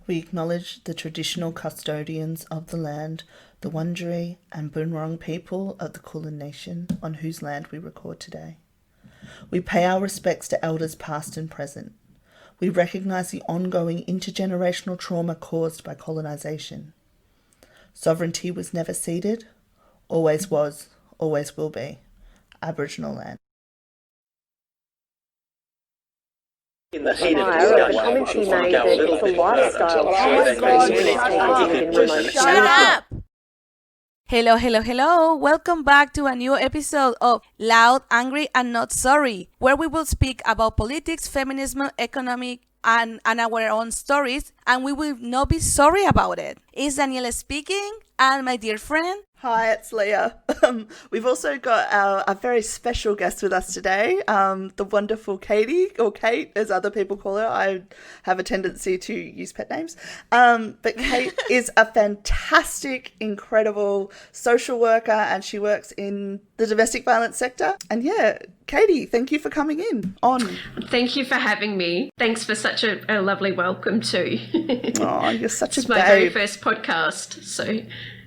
We acknowledge the traditional custodians of the land, the Wurundjeri and Boonwurrung people of the Kulin Nation, on whose land we record today. We pay our respects to elders past and present. We recognise the ongoing intergenerational trauma caused by colonisation. Sovereignty was never ceded, always was, always will be. Aboriginal land. In the heat of discussion, the comment she made that it's a lifestyle change. Shut up! Hello. Welcome back to a new episode of Loud, Angry and Not Sorry, where we will speak about politics, feminism, economic, and our own stories, and we will not be sorry about it. It's Daniela speaking, and my dear friend. Hi, it's Leah. We've also got a very special guest with us today, the wonderful Katie, or Kate, as other people call her. I have a tendency to use pet names. But Kate is a fantastic, incredible social worker, and she works in the domestic violence sector. And yeah, Katie, thank you for coming on. Thank you for having me. Thanks for such a lovely welcome too. Oh, you're such a babe. It's my very first podcast, so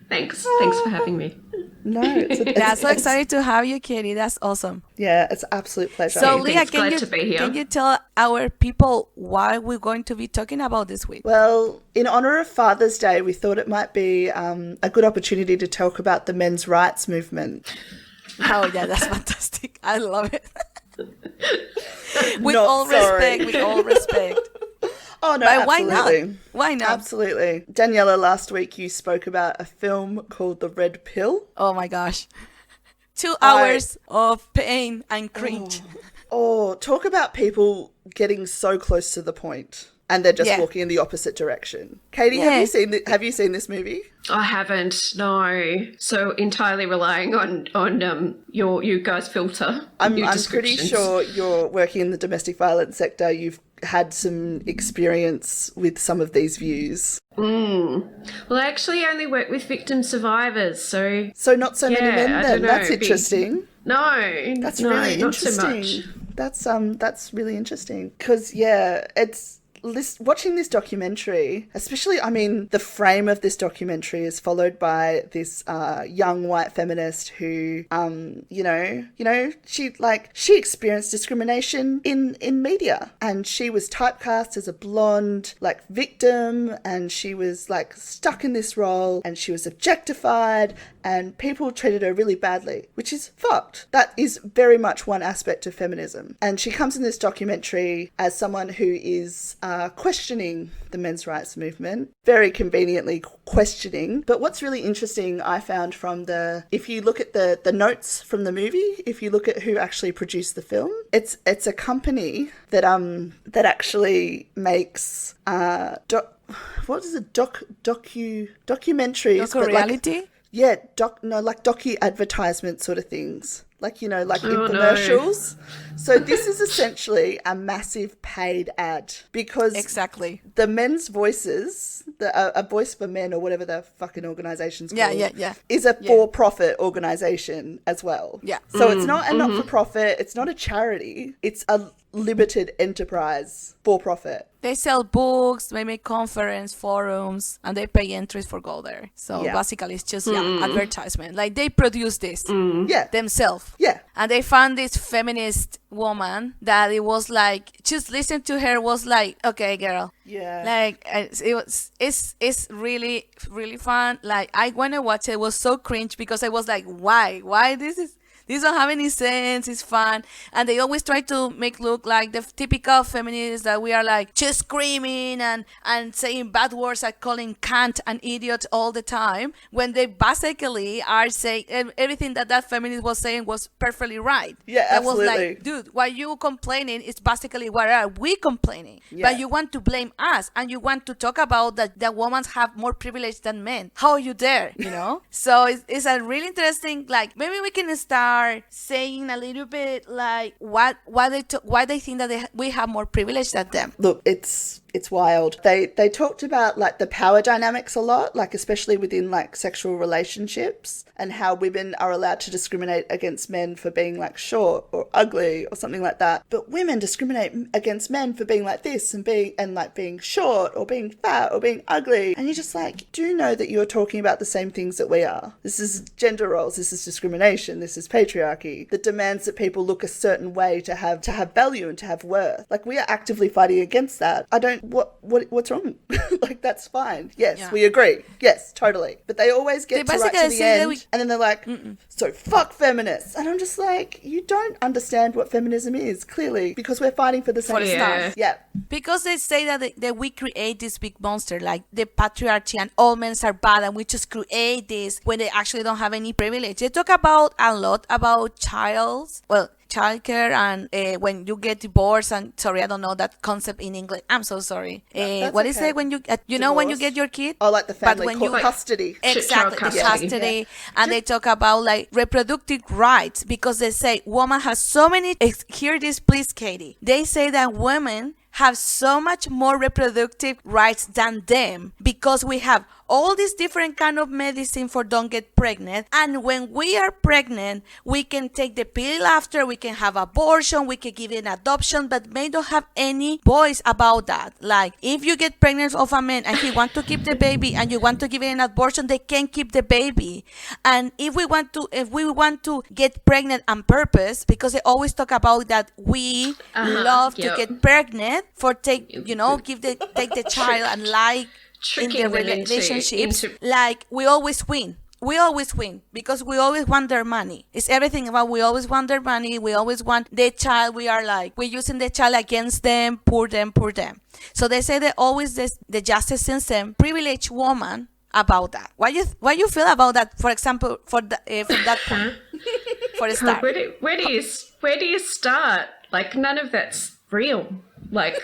thanks for having me. No, it's so excited to have you, Katie. That's awesome. Yeah, it's an absolute pleasure. So, Leah, glad to be here. Can you tell our people why we're going to be talking about this week? Well, in honour of Father's Day, we thought it might be a good opportunity to talk about the men's rights movement. Oh, yeah, that's fantastic. I love it. With Not all sorry. respect. Oh, no, But absolutely. Why not? Absolutely. Daniela, last week you spoke about a film called The Red Pill. Oh, my gosh. 2 hours of pain and cringe. Oh, talk about people getting so close to the point and they're just walking in the opposite direction. Katie, have you seen this movie? I haven't, no. So entirely relying on you guys' filter. I'm pretty sure you're working in the domestic violence sector. You've had some experience with some of these views. Well, I actually only work with victim-survivors, so not so many men then. That's interesting. That's really not interesting. So much. That's really interesting because it's watching this documentary, especially, I mean, the frame of this documentary is followed by this young white feminist who, she experienced discrimination in media, and she was typecast as a blonde, victim, and she was stuck in this role, and she was objectified, and people treated her really badly, which is fucked. That is very much one aspect of feminism. And she comes in this documentary as someone who is questioning the men's rights movement, very conveniently questioning. But what's really interesting, I found if you look at the notes from the movie, if you look at who actually produced the film, it's a company that actually makes documentaries, Docu-reality? Docu advertisement sort of things. Infomercials. No. So this is essentially a massive paid ad because exactly the men's voices, a voice for men or whatever the fucking organization's called, is a for-profit organization as well. Yeah. So it's not a not-for-profit. It's not a charity. It's a limited enterprise for-profit. They sell books, they make conference, forums, and they pay entries for go there. So basically it's just advertisement. They produce this themselves. Yeah. And they found this feminist woman that it was just listen to her was okay, girl. Yeah. It's really, really fun. I when I watched it was so cringe because I was why this don't have any sense. It's fun. And they always try to make look like the typical feminists that we are just screaming and saying bad words and calling cunt and idiot all the time, when they basically are saying everything that feminist was saying was perfectly right. Yeah, absolutely. I was dude, why you complaining is basically what are we complaining? Yeah. But you want to blame us and you want to talk about that women have more privilege than men. How are you there? So it's a really interesting, maybe we can start saying a little bit why they think that we have more privilege than them. Look, it's it's wild. They talked about like the power dynamics a lot, like especially within like sexual relationships, and how women are allowed to discriminate against men for being like short or ugly or something like that, but women discriminate against men for being like this and being short or being fat or being ugly. And you're just like, do you know that you're talking about the same things that we are? This is gender roles, this is discrimination, this is patriarchy that demands that people look a certain way to have value and to have worth. Like, we are actively fighting against that. What's wrong? Like, that's fine. Yes, we agree. Yes, totally. But they always get to right to the end and then they're like, so fuck feminists. And I'm just like, you don't understand what feminism is, clearly, because we're fighting for the same stuff. Yeah. Because they say that we create this big monster, like the patriarchy, and all men are bad, and we just create this when they actually don't have any privilege. They talk about a lot about childcare and when you get divorced, and sorry, I don't know that concept in English. I'm so sorry. What is it when you know when you get your kid? Oh, like the family court custody. Exactly, the custody. Yeah. And they talk about like reproductive rights, because they say woman has so many. Hear this, please, Katie. They say that women have so much more reproductive rights than them, because we have all these different kind of medicine for don't get pregnant, and when we are pregnant we can take the pill after, we can have abortion, we can give an adoption, but men don't have any voice about that. Like, if you get pregnant of a man and he want to keep the baby and you want to give it an abortion, they can't keep the baby. And if we want to get pregnant on purpose, because they always talk about that we love to get pregnant for take the child and like tricking in the relationships, like we always win because we always want their money. It's everything about we always want their money, we always want the child. We are like, we're using the child against them, poor them. So they say that always the justice system privilege woman about that. Why you feel about that, for example, from that point? For a start, where do you start? Like, none of that's real. Like,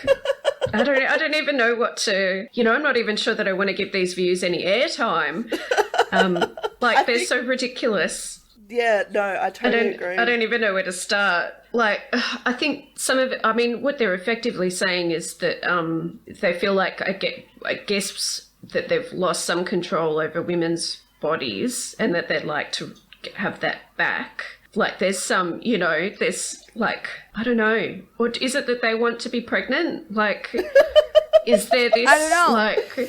I don't even know what to, I'm not even sure that I want to give these views any airtime. They're so ridiculous. Yeah, no, I totally agree. I don't even know where to start. Like, I think some of it, what they're effectively saying is that they feel like, I guess that they've lost some control over women's bodies and that they'd like to have that back. Like, there's some, there's like, I don't know. Or is it that they want to be pregnant? Like, is there this? I don't know. Like,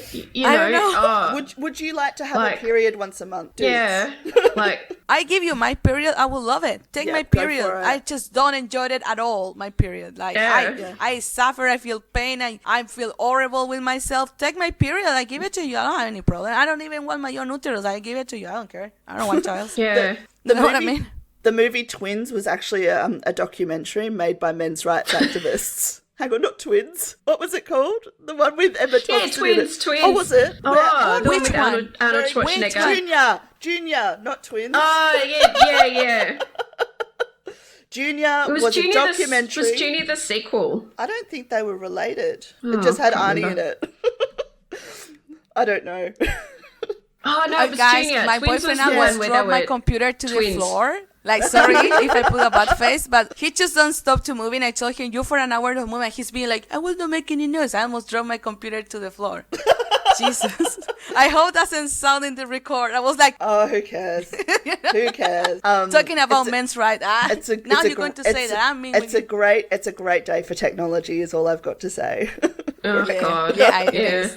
I don't know. Oh, would you like to have a period once a month? Dudes? Yeah. Like, I give you my period, I will love it. Take my period. I just don't enjoy it at all, my period. Like, I suffer, I feel pain, I feel horrible with myself. Take my period, I give it to you. I don't have any problem. I don't even want my own uterus. I give it to you. I don't care. I don't want child. Yeah. You know what I mean? The movie Twins was actually a documentary made by men's rights activists. Hang on, not Twins. What was it called? The one with Emma Thompson. Yeah, Twins. Oh, was it? Oh, the one with Arnold Schwarzenegger. Junior, not Twins. Oh, yeah. Junior was a documentary. Was Junior the sequel? I don't think they were related. It just had Arnie in it. I don't know. Oh, no, it was guys, Junior. my Twins boyfriend was almost dropped my computer to the floor. Like, sorry if I put a bad face, but he just don't stop to moving. I told him, you for an hour to move, and he's being like, I will not make any noise. I almost dropped my computer to the floor. Jesus. I hope that doesn't sound in the record. I was like, oh, who cares? Who cares? Talking about men's rights. Now you're going to say that. It's a great day for technology is all I've got to say. Oh, God. Yeah,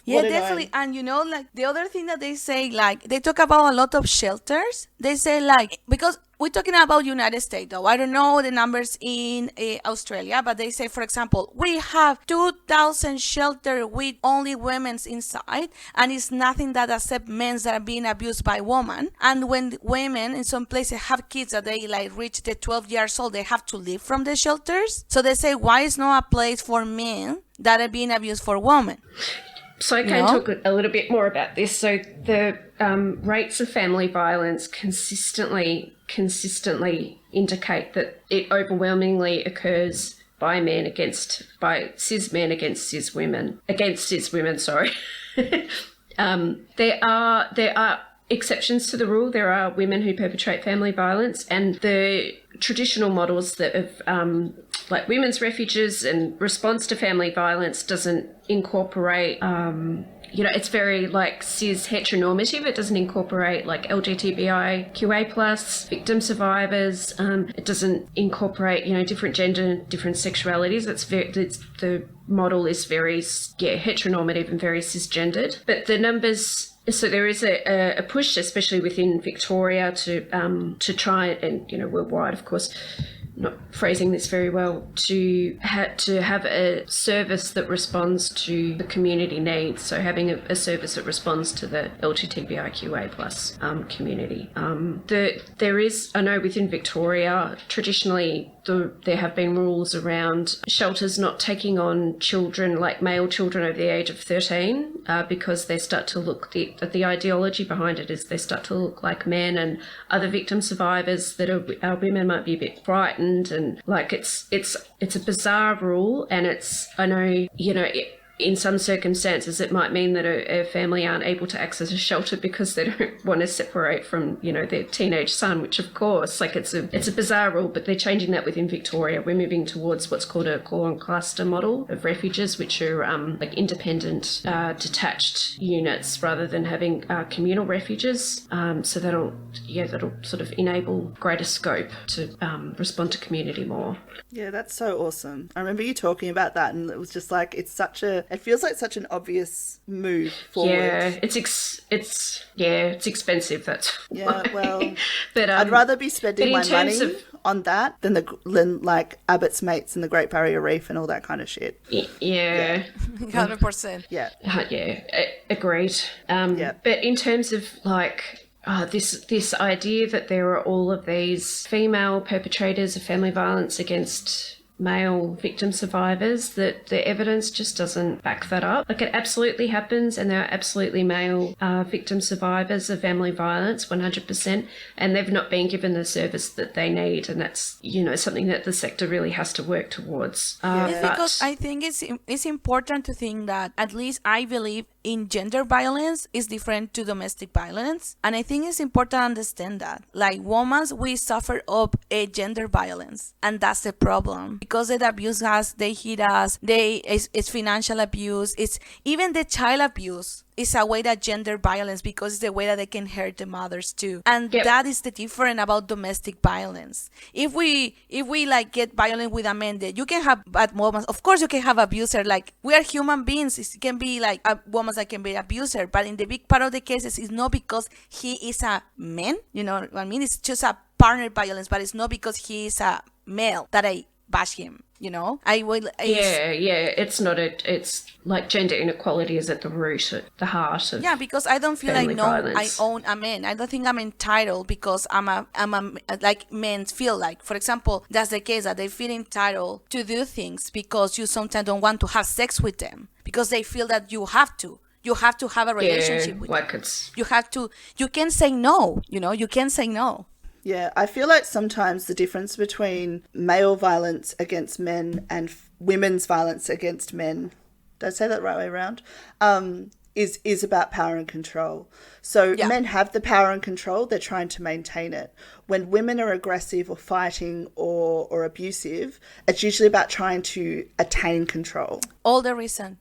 definitely. And like the other thing that they say, like they talk about a lot of shelters. They say like, because we're talking about United States though. I don't know the numbers in Australia, but they say, for example, we have 2,000 shelters with only women inside, and it's nothing that accept men that are being abused by women. And when women in some places have kids that they like reach the 12 years old, they have to leave from the shelters. So they say, why is not a place for men that are being abused for women? So I can talk a little bit more about this. So the rates of family violence consistently indicate that it overwhelmingly occurs by cis men against cis women. Sorry. There are exceptions to the rule. There are women who perpetrate family violence, and the traditional models that have like women's refuges and response to family violence doesn't incorporate it's very like cis heteronormative. It doesn't incorporate like LGBTIQA+, victim survivors. It doesn't incorporate, different gender, different sexualities. The model is very, heteronormative and very cisgendered. But the numbers... So there is a push, especially within Victoria, to try and, worldwide, of course, not phrasing this very well, to have a service that responds to the community needs. So having a service that responds to the LGBTIQA plus community. There is, I know within Victoria, traditionally there have been rules around shelters not taking on children, like male children over the age of 13, because they start to look, the ideology behind it is they start to look like men, and other victim survivors that are women might be a bit frightened, and like it's a bizarre rule, and I know, in some circumstances it might mean that a family aren't able to access a shelter because they don't want to separate from, their teenage son, which of course, like it's a bizarre rule, but they're changing that within Victoria. We're moving towards what's called a core cluster model of refuges, which are like independent, detached units rather than having communal refuges. So that'll sort of enable greater scope to respond to community more. Yeah, that's so awesome. I remember you talking about that, and it was just like, it feels like such an obvious move forward. Yeah, it's expensive. That's yeah. why. Well, but I'd rather be spending my money on that than like Abbott's Mates and the Great Barrier Reef and all that kind of shit. Yeah, 100%. Yeah, agreed. But in terms of like. This idea that there are all of these female perpetrators of family violence against male victim survivors, that the evidence just doesn't back that up. Like, it absolutely happens, and there are absolutely male victim survivors of family violence, 100%, and they've not been given the service that they need, and that's, something that the sector really has to work towards. Because I think it's important to think that, at least I believe, in gender violence is different to domestic violence, and I think it's important to understand that. Like, women, we suffer of a gender violence, and that's the problem. Because they abuse us, they hit us, it's financial abuse, it's even the child abuse. Is a way that gender violence, because it's the way that they can hurt the mothers too, and that is the difference about domestic violence. If we like get violent with a man, that you can have bad moments. Of course, you can have abuser. Like, we are human beings. It can be like a woman that can be an abuser, but in the big part of the cases, it's not because he is a man. You know what I mean? It's just a partner violence, but it's not because he is a male that I bash him. It's like gender inequality is at the root, at the heart of because I don't feel like violence. I own a man. I don't think I'm entitled because I'm a like men feel like, for example, that's the case, that they feel entitled to do things because you sometimes don't want to have sex with them because they feel that you have to have a relationship with them. You can say no, you can say no. Yeah, I feel like sometimes the difference between male violence against men and women's violence against men, did I say that right way around, is about power and control. So men have the power and control, they're trying to maintain it. When women are aggressive or fighting or abusive, it's usually about trying to attain control. All the reason,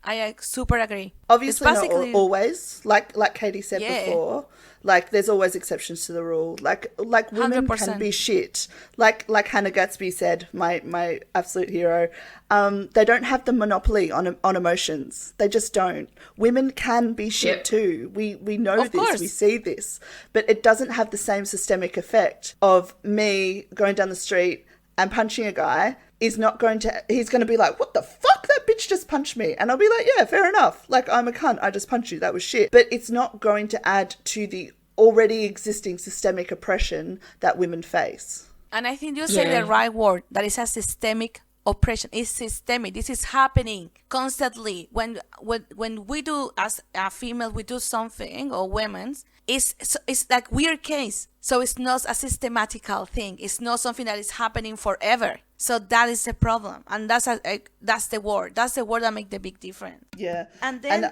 I super agree. Obviously not always, like Katie said before. Like, there's always exceptions to the rule. Like women 100%. Can be shit. Like Hannah Gatsby said, my absolute hero. They don't have the monopoly on emotions. They just don't. Women can be shit too. We know this. Course. We see this, but it doesn't have the same systemic effect of me going down the street and punching a guy. He's going to be like, what the fuck? That bitch just punched me. And I'll be like, yeah, fair enough. Like, I'm a cunt. I just punched you. That was shit. But it's not going to add to the already existing systemic oppression that women face. And I think you say the right word. That is a systemic oppression. It's systemic. This is happening constantly. When we do, as a female, we do something, or women's, it's like weird case. So it's not a systematical thing. It's not something that is happening forever. So that is the problem, and that's the word. That's the word that makes the big difference. Yeah, and then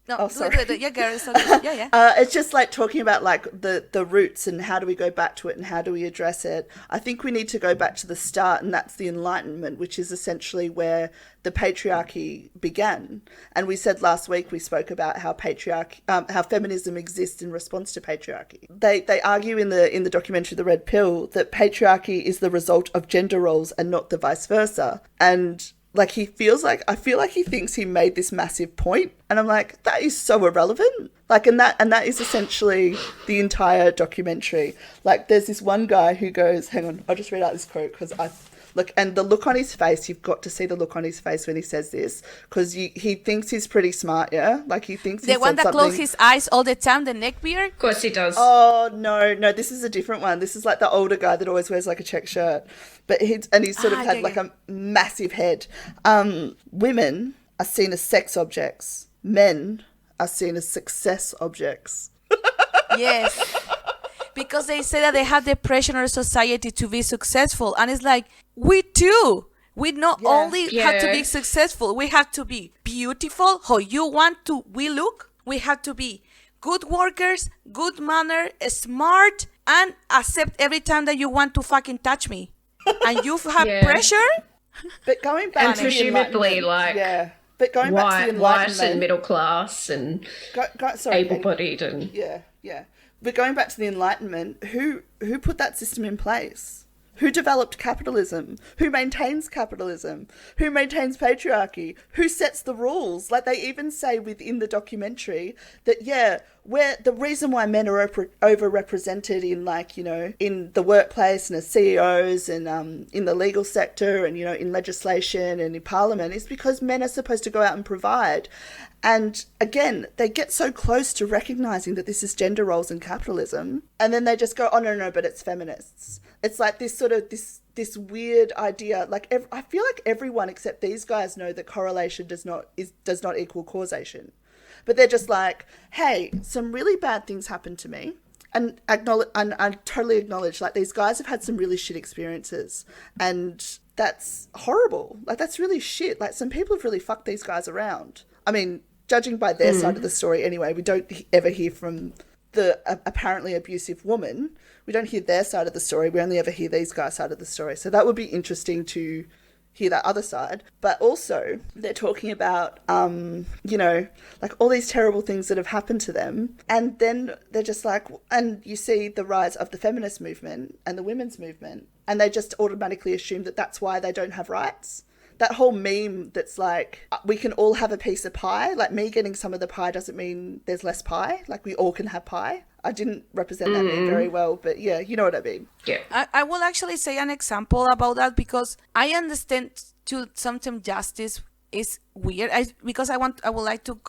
No, Oh, sorry. yeah, Gary, sorry. Yeah. It's just like talking about like the roots and how do we go back to it and how do we address it. I think we need to go back to the start, and that's the Enlightenment, which is essentially where the patriarchy began. And we said last week, we spoke about how how feminism exists in response to patriarchy. They argue in the documentary The Red Pill that patriarchy is the result of gender roles and not the vice versa. And like I feel like he thinks he made this massive point, and I'm like, that is so irrelevant. Like, and that is essentially the entire documentary. Like, there's this one guy who goes, hang on, I'll just read out this quote because look, and the look on his face, you've got to see the look on his face when he says this, because he thinks he's pretty smart, yeah? Like, he thinks the one that closes his eyes all the time, the neck beard? Of course he does. Oh, no, this is a different one. This is like the older guy that always wears like a check shirt. But he's sort of had like a massive head. Women are seen as sex objects. Men are seen as success objects. Yes. Because they say that they have the pressure on our society to be successful. And it's like, we too. We not only have to be successful, we have to be beautiful, how you want to we look. We have to be good workers, good manner, smart, and accept every time that you want to fucking touch me. And you have pressure? But going back and to presumably like but going back to the Enlightenment, white and middle class and able-bodied and But going back to the Enlightenment, who put that system in place? Who developed capitalism? Who maintains capitalism? Who maintains patriarchy? Who sets the rules? Like, they even say within the documentary that, where the reason why men are overrepresented in, like, you know, in the workplace and as CEOs and in the legal sector and, you know, in legislation and in parliament is because men are supposed to go out and provide. And again, they get so close to recognizing that this is gender roles and capitalism, and then they just go, oh, no, but it's feminists. It's like this sort of this weird idea. Like, I feel like everyone except these guys know that correlation does not equal causation. But they're just like, hey, some really bad things happened to me. And I totally acknowledge, like, these guys have had some really shit experiences. And that's horrible. Like, that's really shit. Like, some people have really fucked these guys around. I mean, judging by their side of the story anyway, we don't ever hear from the apparently abusive woman. We don't hear their side of the story. We only ever hear these guys' side of the story. So that would be interesting to hear that other side. But also, they're talking about, you know, like all these terrible things that have happened to them. And then they're just like, and you see the rise of the feminist movement and the women's movement, and they just automatically assume that that's why they don't have rights. That whole meme that's like, we can all have a piece of pie. Like, me getting some of the pie doesn't mean there's less pie. Like, we all can have pie. I didn't represent that meme very well, but yeah, you know what I mean. Yeah. I will actually say an example about that, because I understand to sometimes justice is weird. Because I would like to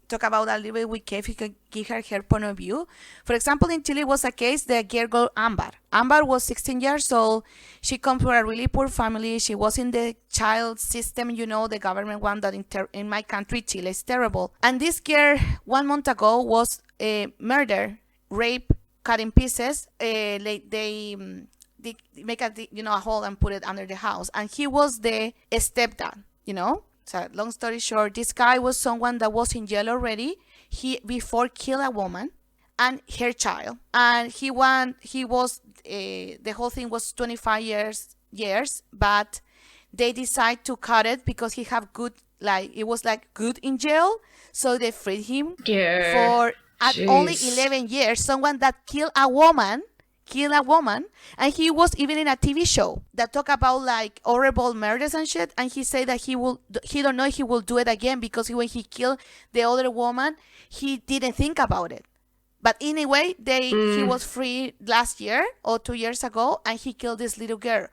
talk about that a little bit with Kev. He could give her point of view. For example, in Chile was a case, the girl Amber. Amber was 16 years old. She comes from a really poor family. She was in the child system, you know, the government one that in my country, Chile, is terrible. And this girl 1 month ago was murdered, rape, cut in pieces. They make a hole and put it under the house. And he was the stepdad, you know. So long story short, this guy was someone that was in jail already. He before killed a woman and her child. And he was the whole thing was 25 years, but they decide to cut it because he have good, like, it was like good in jail. So they freed him for at only 11 years. Someone that killed a woman, and he was even in a TV show that talk about like horrible murders and shit, and he said that he don't know if he will do it again, because when he killed the other woman, he didn't think about it. But anyway, he was free last year or 2 years ago, and he killed this little girl.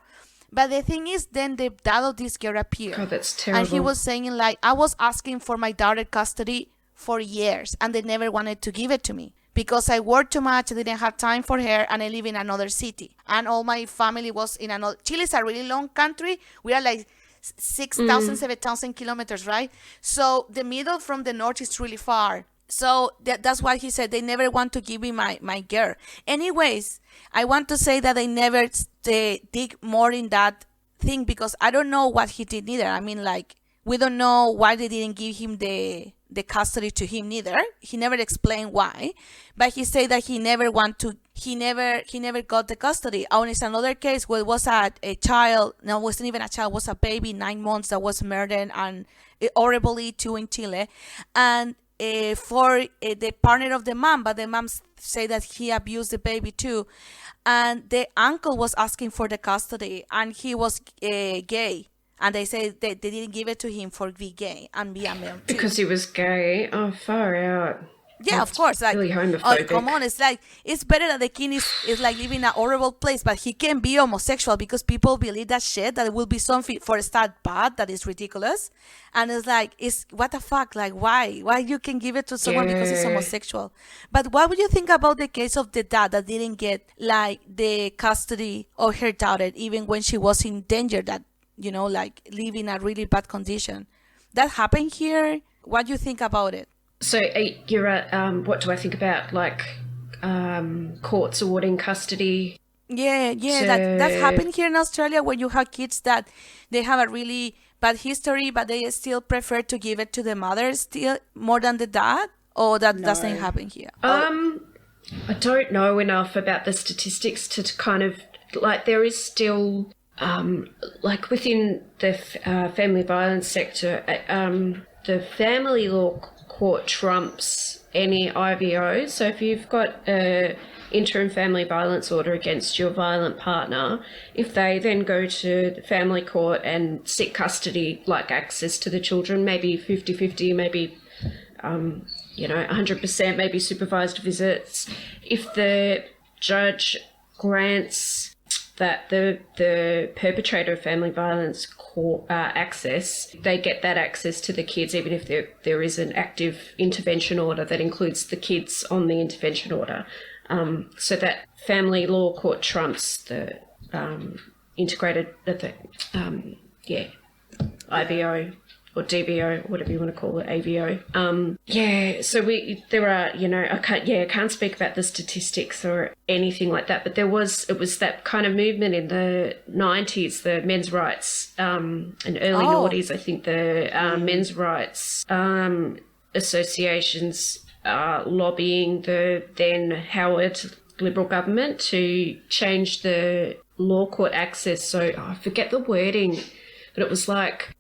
But the thing is, then the dad of this girl appeared. Oh, that's terrible. And he was saying, like, I was asking for my daughter custody for years, and they never wanted to give it to me. Because I worked too much, I didn't have time for her, and I live in another city. And all my family was in another... Chile is a really long country. We are like 6,000, 7,000 kilometers, right? So the middle from the north is really far. So that's why he said they never want to give me my girl. Anyways, I want to say that they never dig more in that thing, because I don't know what he did either. I mean, like, we don't know why they didn't give him the the custody to him neither. He never explained why, but he said that he never got the custody. And it's another case where it was a child, no, it wasn't even a child, it was a baby, 9 months, that was murdered and horribly too in Chile. And for the partner of the mom, but the mom say that he abused the baby too. And the uncle was asking for the custody, and he was gay. And they say they didn't give it to him for be gay and be a male too. Because he was gay? Oh, far out. Yeah, That's of course. Like, really homophobic. come on, it's like, it's better that the kid is like living in a horrible place, but he can be homosexual because people believe that shit, that it will be something for a start bad, that is ridiculous. And it's like, it's what the fuck? Like, why you can give it to someone because he's homosexual? But what would you think about the case of the dad that didn't get like the custody of her daughter even when she was in danger, that, you know, like living in a really bad condition? That happened here. What do you think about it? So you're at, what do I think about, like, courts awarding custody? Yeah, So, that happened here in Australia, where you have kids that they have a really bad history, but they still prefer to give it to the mother still more than the dad, or that doesn't happen here? I don't know enough about the statistics to kind of, like, there is still, like, within the family violence sector, the family law court trumps any IVO. So if you've got a interim family violence order against your violent partner, if they then go to the family court and seek custody, like access to the children, maybe 50-50, maybe 100%, maybe supervised visits, if the judge grants that the perpetrator of family violence access, they get that access to the kids, even if there is an active intervention order that includes the kids on the intervention order. So that family law court trumps the integrated, IVO or DVO, whatever you want to call it, AVO. So I can't speak about the statistics or anything like that, but it was that kind of movement in the 90s, the men's rights, and early noughties, I think the men's rights associations lobbying the then Howard Liberal government to change the law court access. So I forget the wording, but it was like,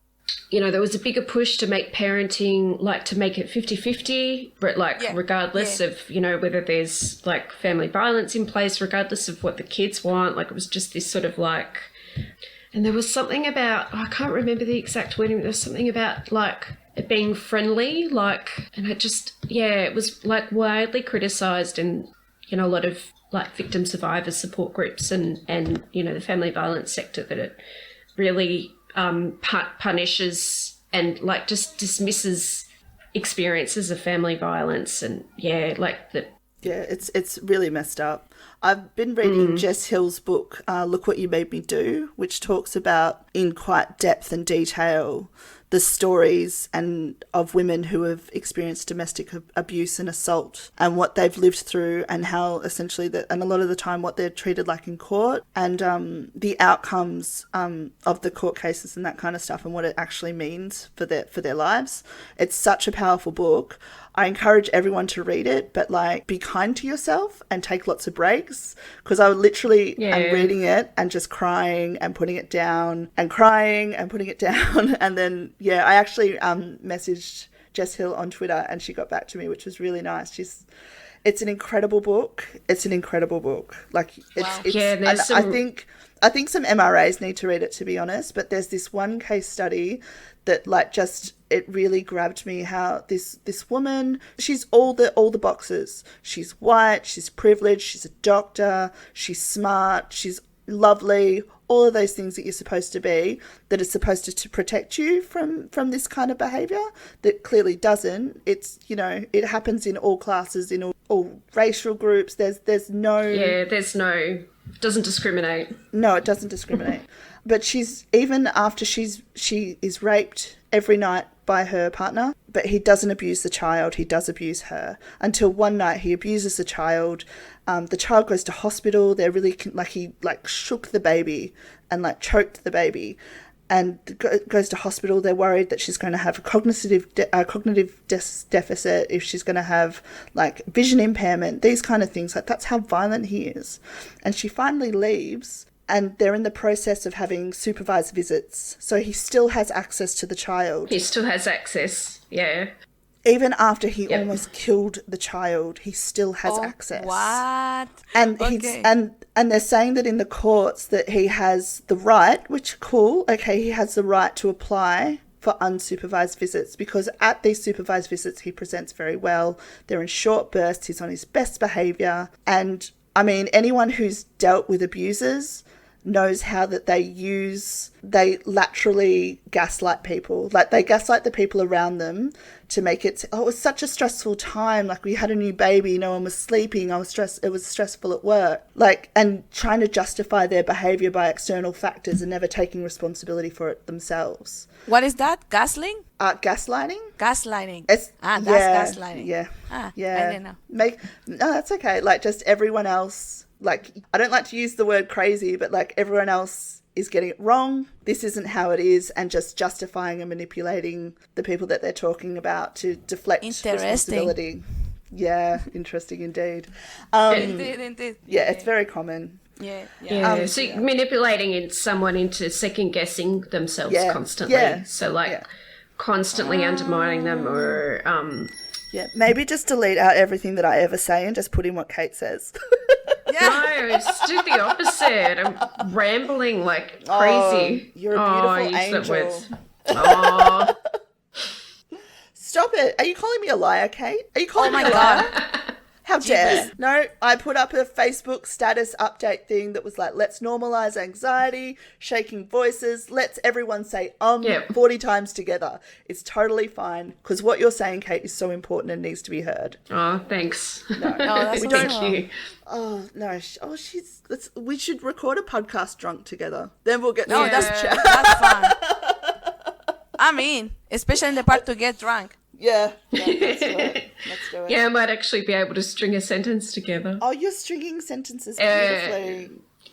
there was a bigger push to make parenting, like to make it 50-50, but regardless of, whether there's like family violence in place, regardless of what the kids want. Like, it was just this sort of like, and there was something about, I can't remember the exact wording, there was something about like it being friendly, like, and it was like widely criticised in, a lot of like victim survivors support groups and the family violence sector, that it really punishes and like just dismisses experiences of family violence, and it's really messed up. I've been reading Jess Hill's book, Look What You Made Me Do, which talks about in quite depth and detail the stories of women who have experienced domestic abuse and assault and what they've lived through, and how essentially and a lot of the time what they're treated like in court, and the outcomes of the court cases and that kind of stuff, and what it actually means for their lives. It's such a powerful book. I encourage everyone to read it, but like, be kind to yourself and take lots of breaks, because I literally am reading it and just crying and putting it down and crying and putting it down. And then, I actually messaged Jess Hill on Twitter and she got back to me, which was really nice. It's an incredible book. It's an incredible book. Like, I think some MRAs need to read it, to be honest, but there's this one case study that it really grabbed me, how this woman, she's all the boxes. She's white, she's privileged, she's a doctor, she's smart, she's lovely, all of those things that you're supposed to be, that is supposed to protect you from this kind of behaviour, that clearly doesn't. It's, it happens in all classes, in all racial groups. There's no... doesn't discriminate. No, it doesn't discriminate. But she's, even after she is raped every night by her partner, but he doesn't abuse the child, he does abuse her, until one night he abuses the child. The child goes to hospital. They're really, he shook the baby and choked the baby. and goes to hospital. They're worried that she's going to have a cognitive deficit, if she's going to have like vision impairment, these kind of things. Like, that's how violent he is. And she finally leaves, and they're in the process of having supervised visits. So he still has access to the child. He still has access, yeah. Even after he almost killed the child, he still has access. What? And Okay. and they're saying that in the courts that he has the right, which cool, okay, he has the right to apply for unsupervised visits, because at these supervised visits he presents very well. They're in short bursts, he's on his best behaviour. And I mean, anyone who's dealt with abusers knows how that they laterally gaslight people. Like, they gaslight the people around them to make it, oh, it was such a stressful time, like we had a new baby, no one was sleeping, I was stressed, it was stressful at work, like, and trying to justify their behavior by external factors and never taking responsibility for it themselves. What is that? Gaslighting? Gaslighting. Gaslighting. That's gaslighting. Yeah. I didn't know. No, that's okay. Like, just everyone else, like, I don't like to use the word crazy, but like, everyone else is getting it wrong. This isn't how it is, and just justifying and manipulating the people that they're talking about to deflect responsibility. Yeah, interesting indeed. Indeed. Yeah, it's very common. Yeah. So manipulating someone into second guessing themselves constantly. Yeah. So like constantly undermining them, or Yeah, maybe just delete out everything that I ever say and just put in what Kate says. no, just do the opposite. I'm rambling like Oh, crazy. you're a beautiful angel. Oh, Stop it. Are you calling me a liar, Kate? Are you calling me a liar? God. How dare? No, I put up a Facebook status update thing that was like, let's normalize anxiety, shaking voices, let's everyone say 40 times together. It's totally fine, because what you're saying, Kate, is so important and needs to be heard. oh, thanks. Oh, that's Thank awesome. you. Oh, no. We should record a podcast drunk together. Then we'll get No, to that's chat. that's fun. I mean, especially in the part to get drunk. Yeah, let's do it. Let's do it. Yeah, I might actually be able to string a sentence together. Oh, you're stringing sentences beautifully.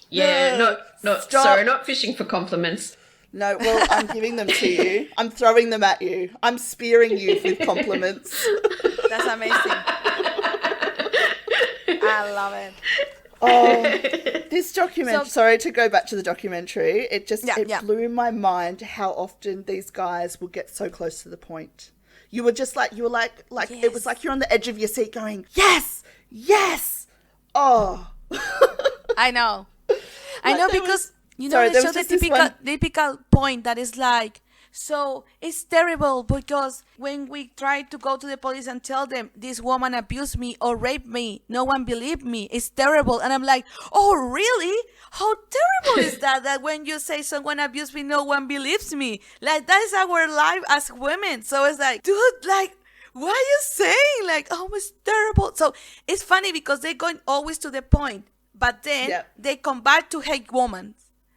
Yeah, No, not stop. sorry, not fishing for compliments. No, well, I'm giving them to you. I'm throwing them at you. I'm spearing you with compliments. That's amazing. I love it. Oh, this documentary. Sorry to go back to the documentary. It just blew my mind how often these guys will get so close to the point. You were like Yes. It was like you're on the edge of your seat going, yes, yes. Oh, I know. I Like, know, there because was- you know, sorry, they there show was the just this typical point that is like, so it's terrible because when we try to go to the police and tell them this woman abused me or raped me, no one believed me. It's terrible. And I'm like, oh, really? How terrible is that? That when you say someone abused me, no one believes me. Like, that is our life as women. So it's like, dude, like, what are you saying? Like, oh, it's terrible. So it's funny because they're going always to the point, but then they come back to hate women.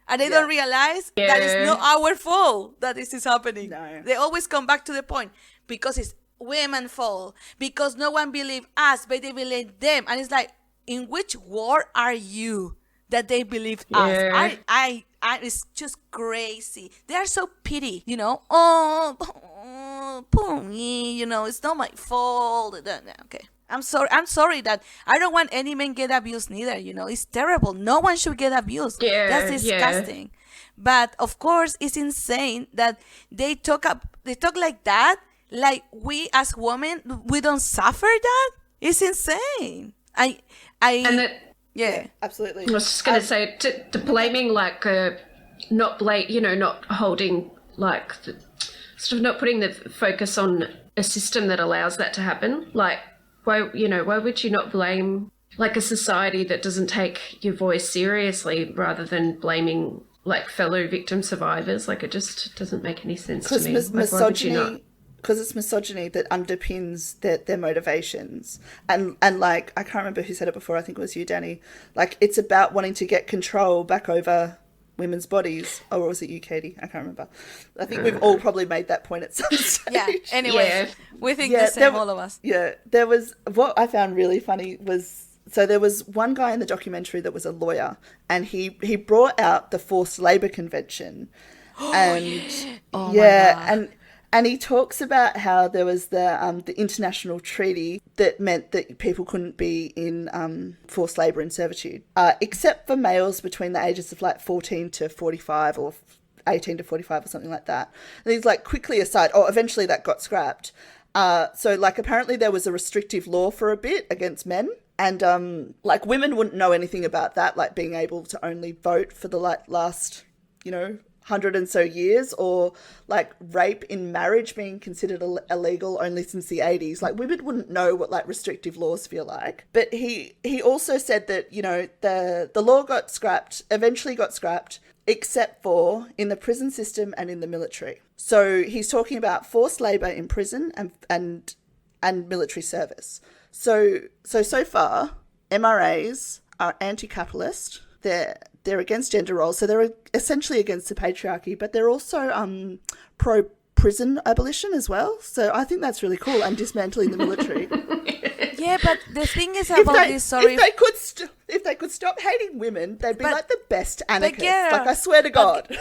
And they don't realize that it's not our fault that this is happening. No. They always come back to the point because it's women's fault. Because no one believed us, but they believe them. And it's like, in which war are you that they believe us? I it's just crazy. They are so pity, you know. Oh, poor me, you know. It's not my fault. Okay. I'm sorry that I don't want any man get abused neither, you know. It's terrible. No one should get abused. Yeah, that's disgusting. But of course it's insane that they talk like that, like we as women, we don't suffer that. It's insane. Yeah. absolutely. I was just going to say, to blaming like not holding like sort of not putting the focus on a system that allows that to happen. Like, why would you not blame like a society that doesn't take your voice seriously, rather than blaming like fellow victim survivors? Like, it just doesn't make any sense to me. Like, why would you not? Because it's misogyny that underpins their motivations. And like, I can't remember who said it before, I think it was you, Danny. Like, it's about wanting to get control back over women's bodies. Or was it you, Katie? I can't remember. I think we've all probably made that point at some stage. Yeah, anyway, we think the same, all of us. Yeah, there was, what I found really funny was, so there was one guy in the documentary that was a lawyer, and he brought out the Forced Labour Convention. And Oh my yeah, God. and he talks about how there was the international treaty that meant that people couldn't be in forced labour and servitude, except for males between the ages of like 14 to 45 or 18 to 45 or something like that. And he's like, quickly aside, eventually that got scrapped. So like apparently there was a restrictive law for a bit against men. And like women wouldn't know anything about that, like being able to only vote for the like last, 100 and so years, or like rape in marriage being considered illegal only since the 80s. Like women wouldn't know what like restrictive laws feel like. But he also said that, the law eventually got scrapped, except for in the prison system and in the military. So he's talking about forced labour in prison and military service. So far, MRAs are anti-capitalist. They're against gender roles, so they're essentially against the patriarchy, but they're also pro-prison abolition as well. So I think that's really cool, and dismantling the military. Yeah, but the thing is about this, sorry. If they could stop hating women, they'd be like the best anarchists. yeah, like, I swear to God.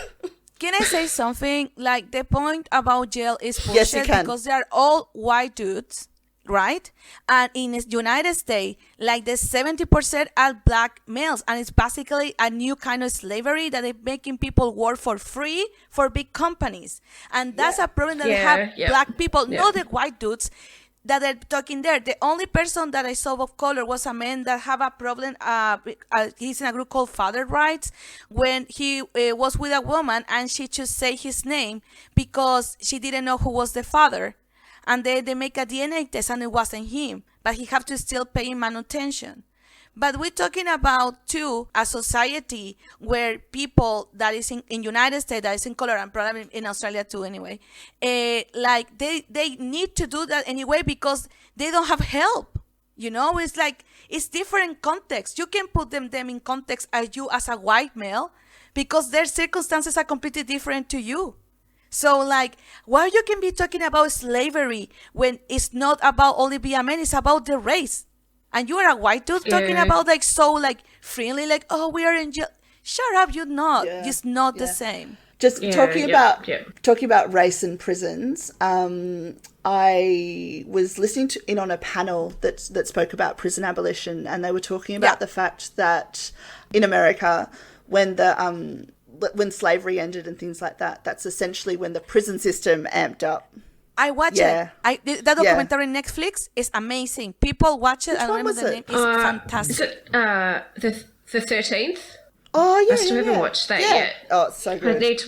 Can I say something? Like, the point about jail is bullshit, Yes, you can. because they're all white dudes, right? And in the United States, like the 70% are black males, and it's basically a new kind of slavery that they're making people work for free for big companies. And that's a problem that they have black people, not the white dudes that are talking there. The only person that I saw of color was a man that have a problem. He's in a group called Father Rights, when he was with a woman and she just say his name because she didn't know who was the father. And they make a DNA test and it wasn't him, but he have to still pay him manutention. But we're talking about, too, a society where people that is in United States, that is in color, and probably in Australia too anyway, like they need to do that anyway because they don't have help. It's like, it's different context. You can put them in context as you as a white male because their circumstances are completely different to you. So, like, why you can be talking about slavery when it's not about only being a man, it's about the race. And you are a white dude talking about, like, so, like, freely, like, oh, we are in jail. Shut up, you're not. It's not the same. Just talking about race and prisons, I was listening in on a panel that spoke about prison abolition, and they were talking about the fact that in America, when slavery ended and things like that, that's essentially when the prison system amped up. I watch it. That documentary on Netflix is amazing. People watch it. Which one was it? It's fantastic. Is it the 13th? Oh, yeah. I still haven't watched that yet. Oh, it's so good. I need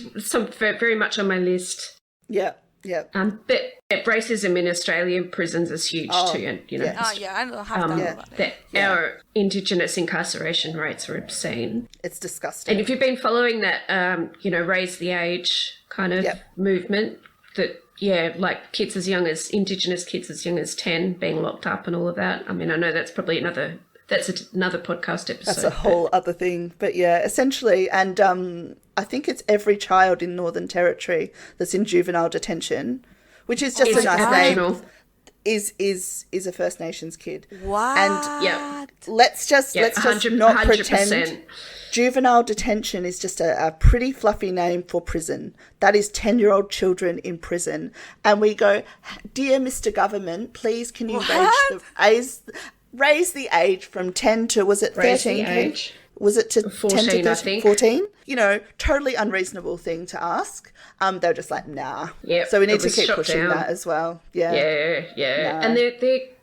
very much on my list. Yeah. But racism in Australian prisons is huge too, I don't have that. Our Indigenous incarceration rates are obscene. It's disgusting. And if you've been following that, raise the age kind of movement, that like Indigenous kids as young as 10 being locked up and all of that. I mean, I know that's probably another podcast episode. That's a whole other thing. But yeah, essentially, and I think it's every child in Northern Territory that's in juvenile detention, which is just a nice name, is a First Nations kid. Wow. And let's just not 100%. Pretend juvenile detention is just a pretty fluffy name for prison. That is 10-year-old children in prison. And we go, dear Mr. Government, please can you raise the age from 10 to, was it 13? Was it to 14, 10 to 13? I think. 14? Totally unreasonable thing to ask. They were just like, nah. Yep, so we need to keep pushing that as well. Yeah. Yeah. Nah. And they're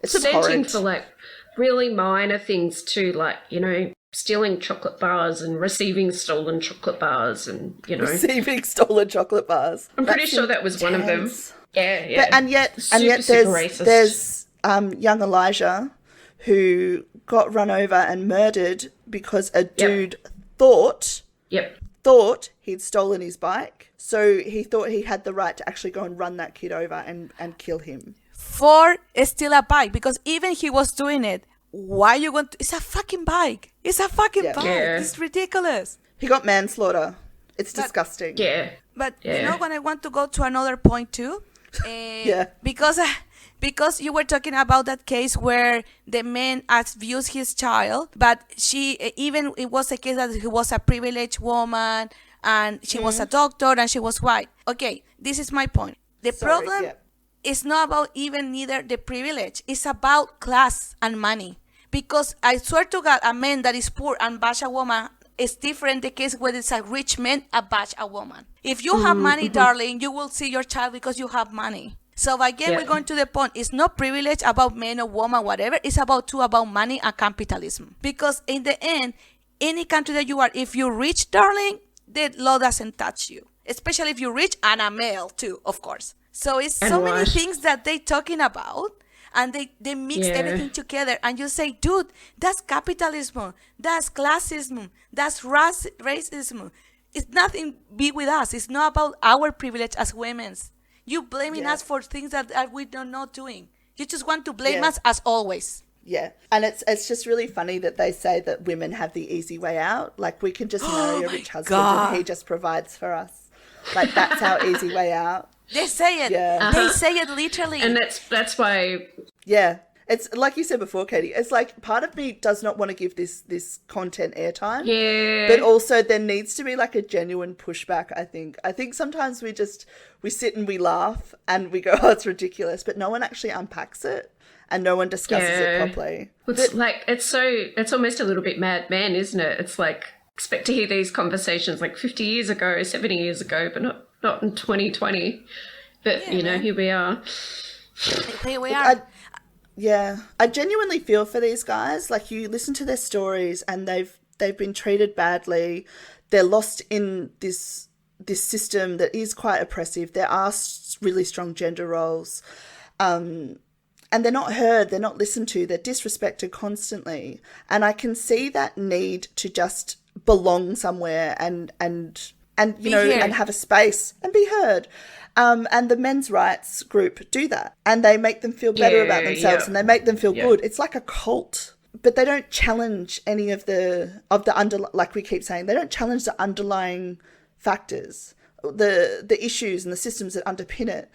sentencing for like really minor things too, like, stealing chocolate bars and receiving stolen chocolate bars and, Receiving stolen chocolate bars. I'm pretty sure that was one of them. Yeah. But, and yet there's young Elijah who got run over and murdered because a dude thought he'd stolen his bike. So he thought he had the right to actually go and run that kid over and kill him. For steal a bike, because even he was doing it. Why you going to... It's a fucking bike. It's a fucking bike. Yeah. It's ridiculous. He got manslaughter. It's disgusting. Yeah. But when I want to go to another point too, because you were talking about that case where the man abused his child, but she, even it was a case that he was a privileged woman and she was a doctor and she was white. Okay, this is my point. The problem is not about even neither the privilege. It's about class and money. Because I swear to God, a man that is poor and bash a woman is different the case where it's a rich man and bash a woman. If you have money, darling, you will see your child because you have money. So again, we're going to the point. It's not privilege about men or woman, whatever. It's about money and capitalism. Because in the end, any country that you are, if you're rich, darling, the law doesn't touch you. Especially if you're rich and a male too, of course. So it's so many things that they're talking about. And they mix everything together. And you say, dude, that's capitalism. That's classism. That's racism. It's nothing big with us. It's not about our privilege as women. You blaming us for things that we are not doing. You just want to blame us as always. Yeah. And it's just really funny that they say that women have the easy way out. Like, we can just marry a rich husband and he just provides for us. Like, that's our easy way out. They say it. Yeah. They say it literally. And that's why. Yeah. It's like you said before, Katie, it's like part of me does not want to give this content airtime. Yeah. But also there needs to be like a genuine pushback, I think. I think sometimes we sit and we laugh and we go, oh, it's ridiculous. But no one actually unpacks it and no one discusses it properly. It's almost a little bit Mad Men, isn't it? It's like, expect to hear these conversations like 50 years ago, 70 years ago, but not in 2020. But, here we are. Here we are. I genuinely feel for these guys. Like, you listen to their stories and they've been treated badly. They're lost in this system that is quite oppressive. There are really strong gender roles. And they're not heard, they're not listened to, they're disrespected constantly. And I can see that need to just belong somewhere and and have a space and be heard. And the men's rights group do that, and they make them feel better about themselves, and they make them feel good. It's like a cult, but they don't challenge any of the like we keep saying, they don't challenge the underlying factors, the issues and the systems that underpin it.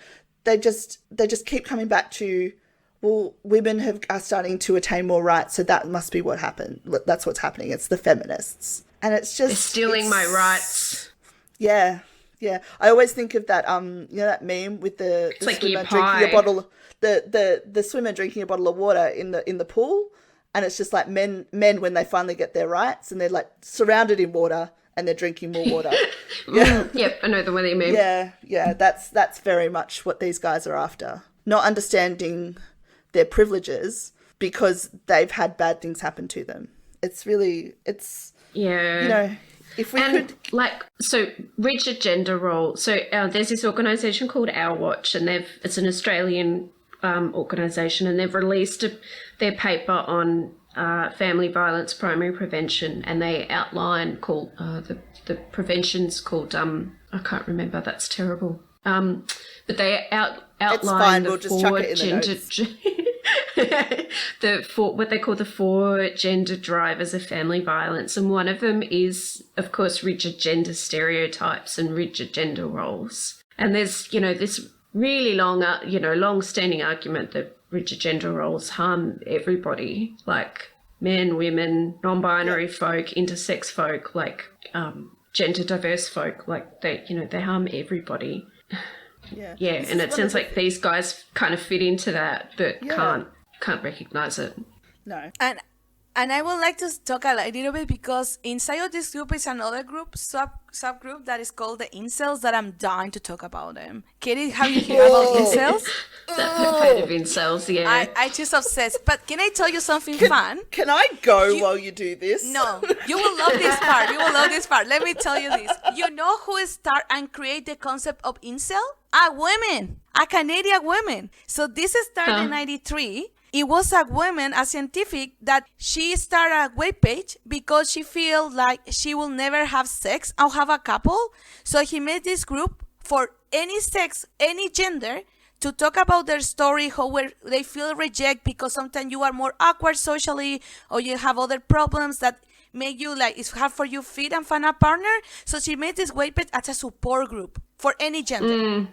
They just keep coming back to, well, women are starting to attain more rights, so that must be what happened. That's what's happening. It's the feminists, and it's just they're stealing my rights. Yeah. Yeah, I always think of that that meme with the swimmer drinking a bottle, the swimmer drinking a bottle of water in the pool, and it's just like men when they finally get their rights and they're like surrounded in water and they're drinking more water. Yep, I know the one you mean. Yeah, that's very much what these guys are after. Not understanding their privileges because they've had bad things happen to them. It's if we could... So rigid gender role. So there's this organisation called Our Watch, and it's an Australian organisation, and they've released their paper on family violence primary prevention, and they outline called the prevention's called I can't remember. That's terrible. But they outline the four gender. What they call the four gender drivers of family violence, and one of them is, of course, rigid gender stereotypes and rigid gender roles. And there's this really long-standing argument that rigid gender roles harm everybody, like men, women, non-binary folk, intersex folk, like gender diverse folk, like they harm everybody. Yeah, and it sounds like these guys kind of fit into that, but can't recognize it. No. And I would like to talk a little bit, because inside of this group is another group, subgroup that is called the incels, that I'm dying to talk about them. Katie, have you heard about incels? I've heard of incels, yeah. I just obsessed. But can I tell you something fun? Can I go while you do this? No. You will love this part. You will love this part. Let me tell you this. You know who start and create the concept of incel? Women. A Canadian woman. So this started in 1993. It was a woman, a scientific, that she started a webpage because she feels like she will never have sex or have a couple. So he made this group for any sex, any gender, to talk about their story, how they feel rejected because sometimes you are more awkward socially, or you have other problems that make you it's hard for you to fit and find a partner. So she made this webpage as a support group for any gender.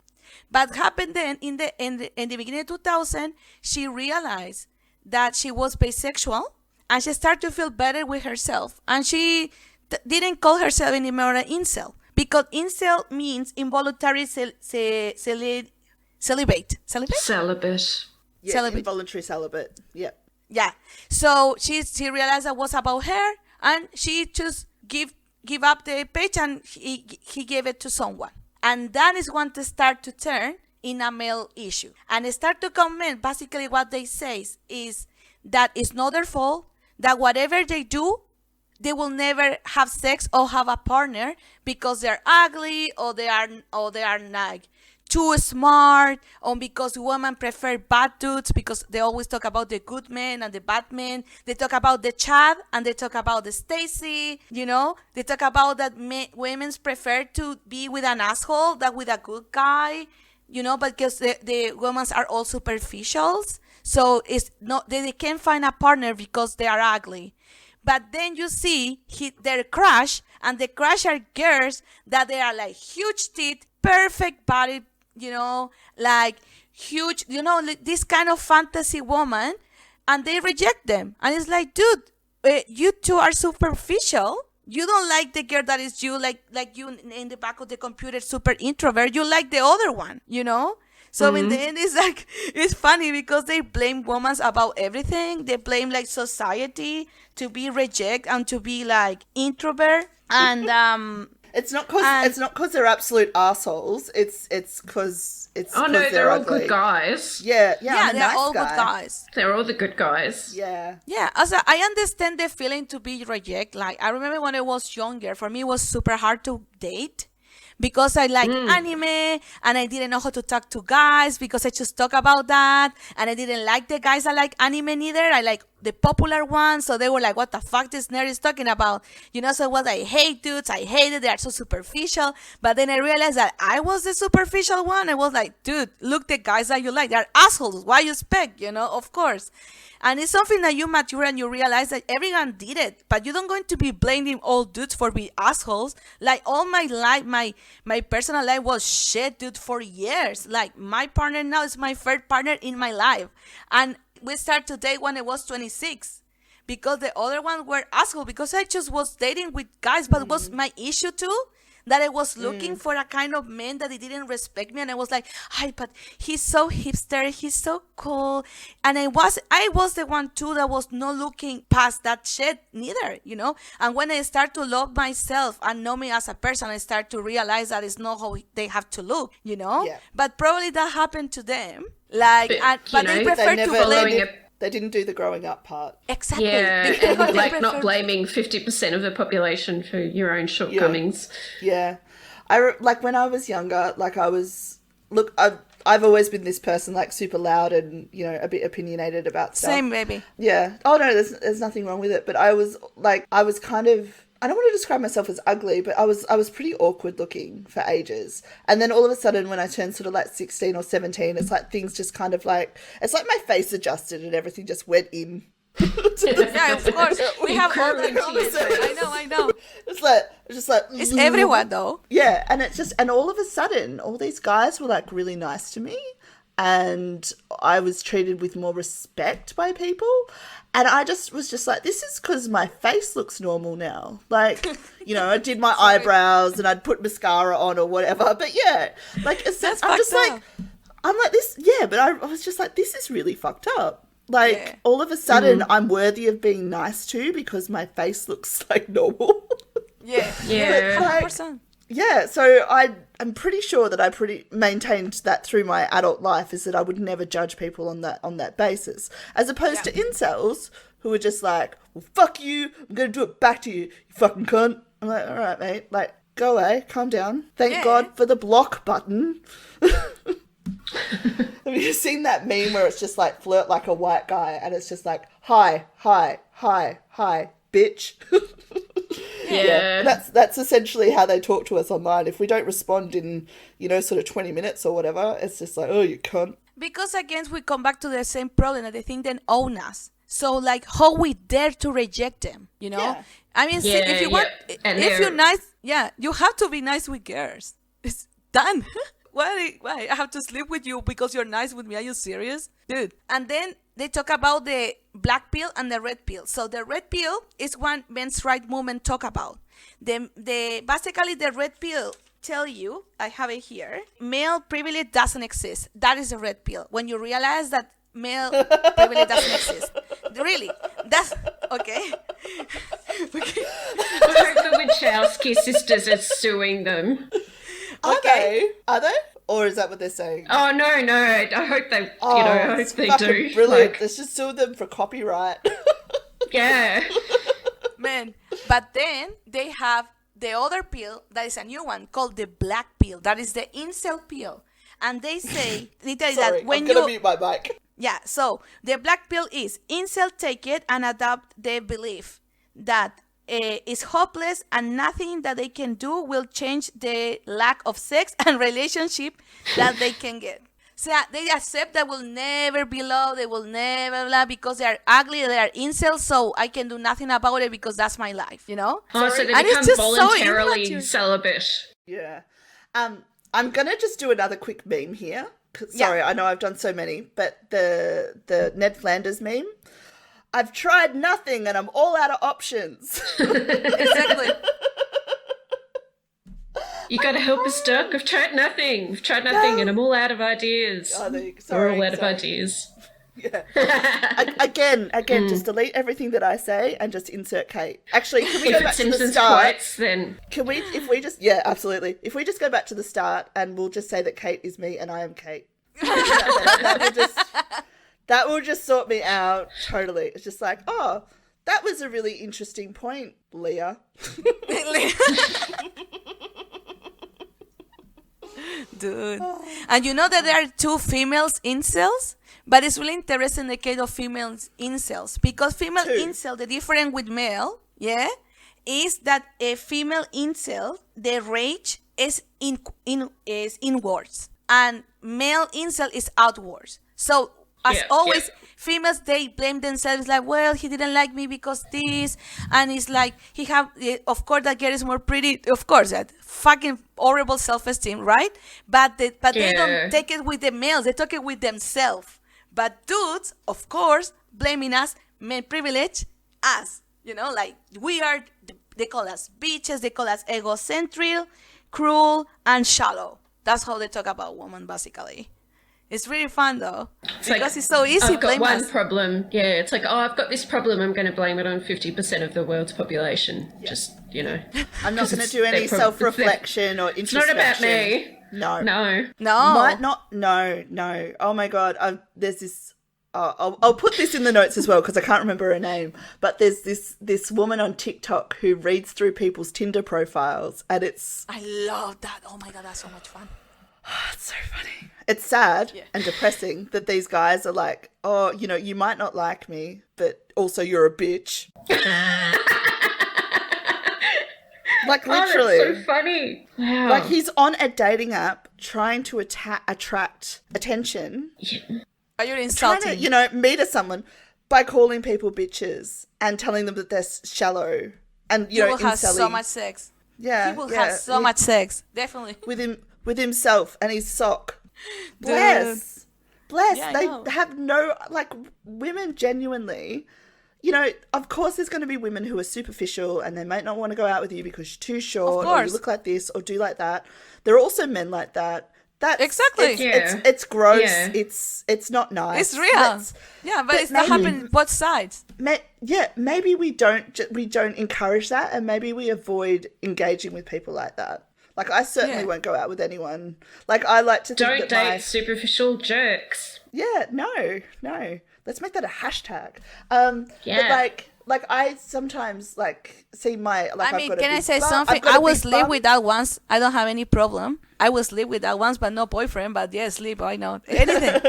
But happened then in the beginning of 2000, she realized that she was bisexual, and she started to feel better with herself. And she didn't call herself anymore an incel, because incel means involuntary celibate. Celibate? Celibate. Yeah, Celibate. involuntary celibate. Yeah. Yeah. So she realized that was about her, and she just give up the page, and he gave it to someone. And that is when to start to turn in a male issue. And they start to comment, basically what they say is that it's not their fault, that whatever they do, they will never have sex or have a partner because they're ugly, or they are like too smart, or because women prefer bad dudes, because they always talk about the good men and the bad men. They talk about the Chad and they talk about the Stacy, they talk about that women prefer to be with an asshole than with a good guy, because the women are all superficials. So it's not, they can't find a partner because they are ugly. But then you see their crush, and the crush are girls that they are like huge teeth, perfect body, like huge, this kind of fantasy woman, and they reject them. And it's like, dude, you two are superficial. You don't like the girl that is you, like you in the back of the computer, super introvert. You like the other one, So in the end, it's funny because they blame women about everything. They blame like society to be reject and to be like introvert. And it's not because they're absolute assholes. It's because Oh no, they're all ugly. good guys. Yeah, they're nice all guy. good guys. They're all the good guys. Yeah. Yeah, also I understand the feeling to be rejected. Like I remember when I was younger, for me it was super hard to date because I like anime, and I didn't know how to talk to guys because I just talk about that, and I didn't like the guys that like anime neither. I like the popular ones, so they were like, what the fuck this nerd is talking about, so what, I hate dudes, I hate it, they are so superficial. But then I realized that I was the superficial one. I was like, dude, look, the guys that you like, they're assholes, why you expect, of course. And it's something that you mature and you realize that everyone did it, but you don't going to be blaming all dudes for being assholes. Like all my life, my personal life was shit, dude, for years. Like my partner now is my third partner in my life, and we started to date when I was 26, because the other ones were assholes, because I just was dating with guys, but it was my issue too, that I was looking for a kind of man that he didn't respect me, and I was like, hi, but he's so hipster, he's so cool, and I was the one too that was not looking past that shit neither, and when I start to love myself and know me as a person, I start to realize that it's not how they have to look, Yeah. but probably that happened to them, but they prefer to blame They didn't do the growing up part. Exactly. Yeah, They and like prefer- not blaming 50% of the population for your own shortcomings. Yeah. Like when I was younger, like I've always been this person, like super loud and, a bit opinionated about stuff. Same, baby. Yeah. Oh no, there's nothing wrong with it. But I was kind of, I don't want to describe myself as ugly, but I was pretty awkward looking for ages. And then all of a sudden when I turned sort of like 16 or 17, it's like things just kind of like, it's like my face adjusted and everything just went in. Yeah, of course. We have all the I know. It's like, It's everywhere though. yeah. And all of a sudden, all these guys were like really nice to me. And I was treated with more respect by people. And I was just like, this is because my face looks normal now. Like, I did my eyebrows and I'd put mascara on or whatever. But yeah, like, I'm like this. Yeah, but I was just like, this is really fucked up. Like, all of a sudden, I'm worthy of being nice to because my face looks like normal. Yeah. Like, 100%. yeah, so I'm pretty sure that I maintained that through my adult life, is that I would never judge people on that basis, as opposed to incels who are just like, well, fuck you, I'm gonna do it back to you, you fucking cunt. I'm like, all right, mate, like, go away, calm down. Thank God for the block button. Have you seen that meme where it's just like flirt like a white guy, and it's just like, hi, bitch. Yeah. That's essentially how they talk to us online. If we don't respond in, sort of 20 minutes or whatever, it's just like, oh, you cunt. Because again, we come back to the same problem that they think they own us. So like, how we dare to reject them, Yeah. I mean, see, if you want, And if you're nice, you have to be nice with girls. It's done. why I have to sleep with you because you're nice with me? Are you serious, dude? And then they talk about the black pill and the red pill. So the red pill is what men's right movement talk about. The basically the red pill tell you, I have it here, male privilege doesn't exist. That is a red pill. When you realize that male privilege doesn't exist. Really, that's okay. Okay. I hope the Wachowski sisters are suing them. Are they? Or is that what they're saying? Oh no! I hope they, I hope it's they fucking do. brilliant. Like, Let's just sue them for copyright. yeah. Man, but then they have the other pill that is a new one called the black pill. That is the incel pill. And they say, literally, Sorry, that when I'm gonna mute my mic. Yeah, so the black pill is incel take it and adopt the belief that is hopeless and nothing that they can do will change the lack of sex and relationship that they can get. So they accept that will never be loved, they will never love because they are ugly, they are incels, so I can do nothing about it because that's my life, you know? Oh, so they And it's become just so voluntarily immature. celibate. Yeah. I'm gonna just do another quick meme here. Sorry, I know I've done so many, but the Ned Flanders meme. I've tried nothing and I'm all out of options. Exactly. You gotta help us, Doc. I've tried nothing. We've tried nothing, and I'm all out of ideas. Oh, We're sorry, all out of sorry. ideas. Yeah. Again, just delete everything that I say and just insert Kate. Actually, can we If go it's back to the Simpsons start? quotes, then Can we, if we just, yeah, absolutely. If we just go back to the start and we'll just say that Kate is me and I am Kate. That will just sort me out totally. It's just like, oh, that was a really interesting point, Leah. Dude. And you know that there are two females incels? But it's really interesting the case of female incels. Because female incel, the difference with male, is that a female incel, the rage is inwards. And male incel is outwards. So as always, females, they blame themselves like, well, he didn't like me because this, and it's like he have, of course, that girl is more pretty, of course, that fucking horrible self-esteem, right? But they don't take it with the males, they take it with themselves. But dudes, of course, blaming us, men privilege, us, you know, like we are, they call us bitches, they call us egocentric, cruel, and shallow. That's how they talk about women, basically. It's really fun though, because it's so easy. I've got one us. problem. Yeah, it's like, oh, I've got this problem. I'm going to blame it on 50% of the world's population. Yeah. Just, you know. I'm not going to do any self-reflection or introspection. It's not about me. No. Might not. No. Oh my God. There's this. I'll put this in the notes as well because I can't remember her name. But there's this woman on TikTok who reads through people's Tinder profiles, and it's. I love that. Oh my God, that's so much fun. It's so funny. It's sad and depressing that these guys are like, oh, you know, you might not like me, but also you're a bitch. Like literally. Oh, that's so funny. Wow. Like he's on a dating app trying to attract attention. Are you insulting? Trying to, you know, meet someone by calling people bitches and telling them that they're shallow and you know, will have so much sex. Yeah, he will have so much sex, definitely. With himself and his sock. Bless. Yeah, they have no, like, women genuinely, you know, of course there's going to be women who are superficial and they might not want to go out with you because you're too short or you look like this or do like that. There are also men like that. Exactly. It's gross. Yeah. It's not nice. It's real. But it's not happening both sides. Maybe we don't encourage that, and maybe we avoid engaging with people like that. Like I certainly won't go out with anyone. Like I like to think don't date superficial jerks. Yeah, no. Let's make that a hashtag. But like I sometimes like see my like. I mean, I've got can I say something? I will sleep with that once. I don't have any problem. I will sleep with that once, but no boyfriend. But yeah, sleep. Why not? Anything.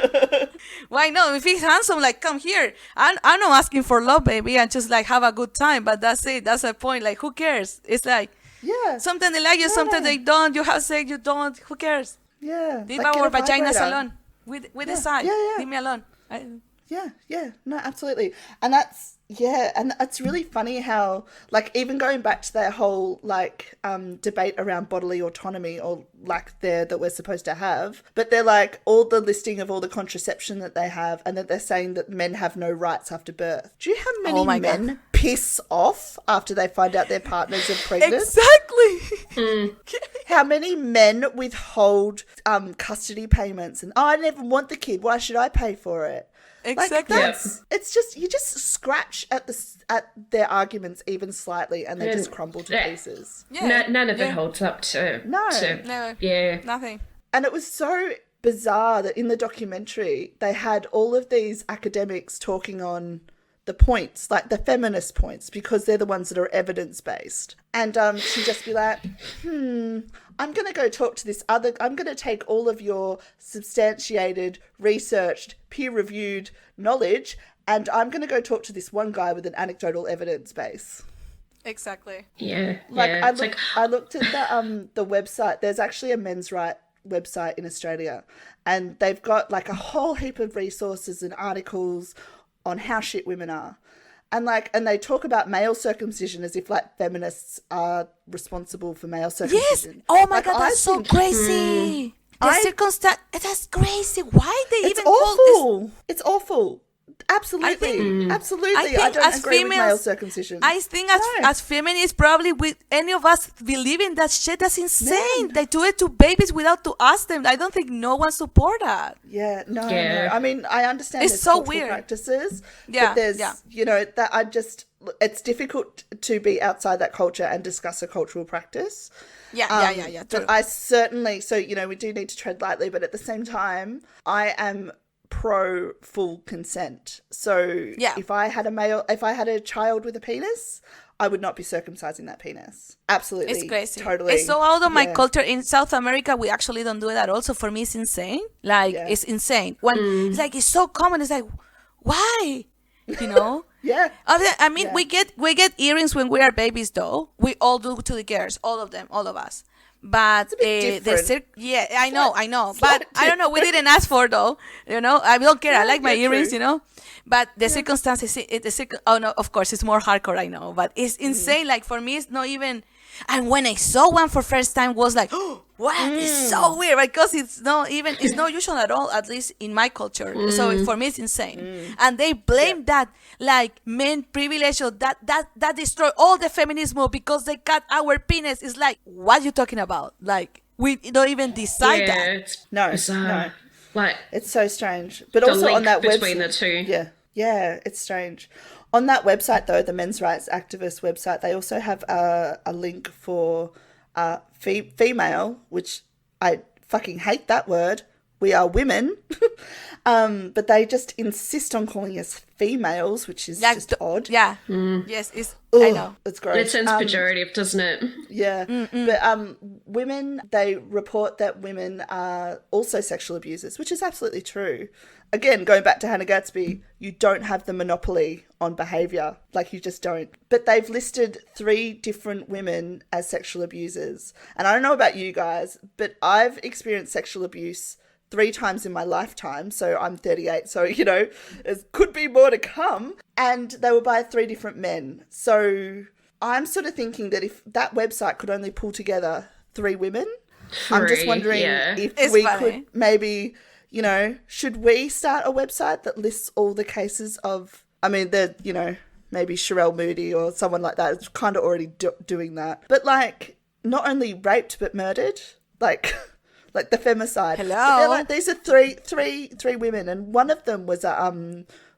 Why not? If he's handsome, like come here. I'm not asking for love, baby. And just like have a good time. But that's it. That's the point. Like who cares? It's like something they like you, something they don't. You have sex, you don't. Who cares? Yeah. Leave our vaginas alone. With the side. Leave me alone. Yeah, no, absolutely. And that's Yeah, and it's really funny how, like, even going back to their whole, like, debate around bodily autonomy or lack there that we're supposed to have, but they're like, all the listing of all the contraception that they have, and that they're saying that men have no rights after birth. Do you know how many men piss off after they find out their partners are pregnant? Exactly. How many men withhold custody payments and, I never want the kid, why should I pay for it? Exactly. Like it's just, you just scratch at their arguments even slightly and they just crumble to pieces. Yeah. None of it holds up to No. Yeah. Nothing. And it was so bizarre that in the documentary they had all of these academics talking on the points, like the feminist points, because they're the ones that are evidence-based. And she'd just be like, I'm going to go talk to this other, I'm going to take all of your substantiated, researched, peer-reviewed knowledge, and I'm going to go talk to this one guy with an anecdotal evidence base. Exactly. Yeah. Like, Yeah. I looked at the website. There's actually a men's right website in Australia, and they've got like a whole heap of resources and articles on how shit women are. And they talk about male circumcision as if like feminists are responsible for male circumcision. Yes. Oh my Like, God, that's so crazy. That's crazy. Why they It's even call this? awful. It's awful. Absolutely. Absolutely. I think I don't as agree with male females, circumcision. I think as feminists, probably with any of us believing that shit, that's insane. They do it to babies without to ask them. I don't think no one support that. Yeah, no. Yeah. I mean, I understand It's there's so cultural weird. practices, Yeah, but there's, yeah. you know, it's difficult to be outside that culture and discuss a cultural practice. Yeah, But true. I certainly, so, you know, we do need to tread lightly, but at the same time, I am pro full consent. So Yeah. if I had a child with a penis, I would not be circumcising that penis. Absolutely. It's crazy. Totally. It's so out of my Yeah. culture. In South America, we actually don't do it at all. So for me, it's insane. Like, Yeah. it's insane. When it's like, it's so common. It's like, why? You know? Yeah. I mean, Yeah. we get earrings when we are babies, though. We all do to the girls, all of them, all of us. But a bit different. I know. But I don't know. We didn't ask for though. You know, I don't care. I like my yeah, earrings. true. You know, but the circumstances. Oh no, of course it's more hardcore. I know, but it's insane. Like for me, it's not even. And when I saw one for first time, was like, oh, what? It's so weird because it's not usual at all. At least in my culture. So for me, it's insane. And they blame that like men privilege or that destroy all the feminism because they cut our penis. It's like, what you talking about? Like we don't even decide that. It's No, bizarre. no. Like It's so strange. But the also link on that between website, the two. Yeah, it's strange. On that website, though, the men's rights activist website, they also have a link for female, which I fucking hate that word. We are women. But they just insist on calling us females, which is Like, just odd. Yeah. Yes, it's. I know. It's gross. It sounds pejorative, doesn't it? Yeah, but women, they report that women are also sexual abusers, which is absolutely true. Again, going back to Hannah Gadsby, you don't have the monopoly on behaviour. Like, you just don't. But they've listed 3 different women as sexual abusers. And I don't know about you guys, but I've experienced sexual abuse 3 times in my lifetime. So I'm 38. So, you know, there could be more to come. And they were by 3 different men. So I'm sort of thinking that if that website could only pull together 3 women, I'm just 3, wondering yeah. if It's we funny. could maybe, you know, should we start a website that lists all the cases of, I mean, they're, you know, maybe Sherelle Moody or someone like that is kind of already doing that. But like, not only raped, but murdered, like the femicide. Hello? But they're like, these are three women, and one of them was a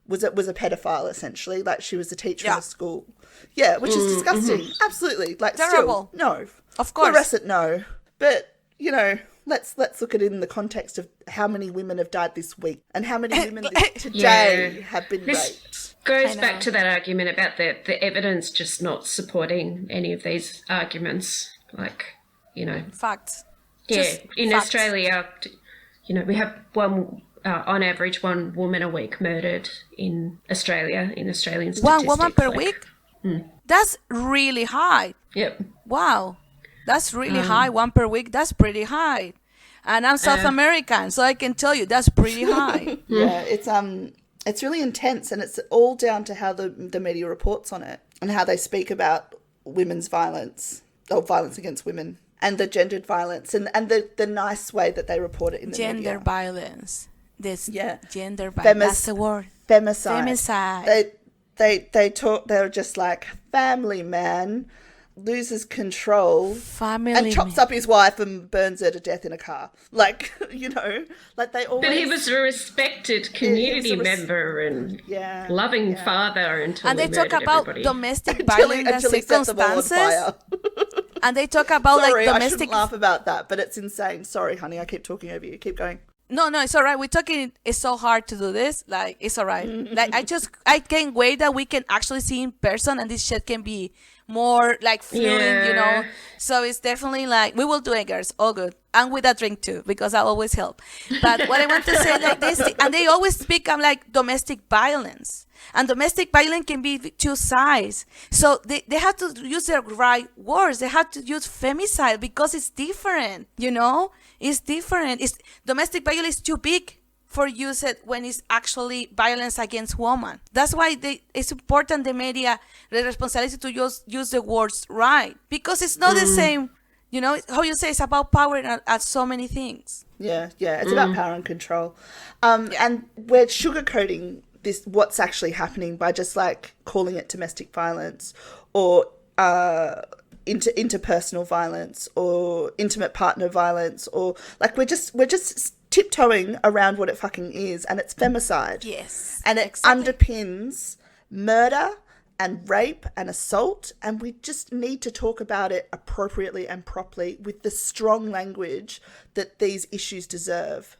pedophile, essentially. Like, she was a teacher in a school. Yeah, which is disgusting. Absolutely. Like, Terrible. Still, no. Of course. Fluorescent, no. But, you know, let's look at it in the context of how many women have died this week and how many women today have been raped. Goes back to that argument about the evidence just not supporting any of these arguments. Like, you know, Facts. yeah, Just in facts. Australia, you know, we have on average, 1 woman a week murdered in Australia, in Australian statistics. 1 woman per like- week? That's really high. Yep. Wow. That's really high. 1 per week. That's pretty high. And I'm South American, so I can tell you that's pretty high. Yeah, it's It's really intense, and it's all down to how the media reports on it and how they speak about women's violence or violence against women and the gendered violence and the nice way that they report it in the media. Gender violence. Gender violence. That's the word. Femicide. They're just like, family man loses control and chops up his wife and burns her to death in a car. Like, you know, like they always... But he was a respected community member and loving father until and they talk about everybody. Domestic violence and circumstances. And they talk about Sorry, like I domestic... shouldn't laugh about that, but it's insane. Sorry, honey, I keep talking over you. Keep going. No, it's all right. We're talking, it's so hard to do this. Like, it's all right. Like, I can't wait that we can actually see in person and this shit can be more like fluent, you know? So it's definitely like, we will do it, girls. All good. And with a drink too, because I always help. But what I want to say, like this, and they always speak of like domestic violence. And domestic violence can be two sides. So they have to use the right words. They have to use femicide because it's different, you know? It's different. Domestic violence is too big for use it when it's actually violence against women. That's why it's important the media, the responsibility to use the words right. Because it's not the same, you know, how you say it's about power at so many things. Yeah. It's about power and control. And we're sugarcoating this, what's actually happening by just like calling it domestic violence or interpersonal violence or intimate partner violence, or like we're just tiptoeing around what it fucking is, and it's femicide. Yes. And it underpins murder and rape and assault, and we just need to talk about it appropriately and properly with the strong language that these issues deserve.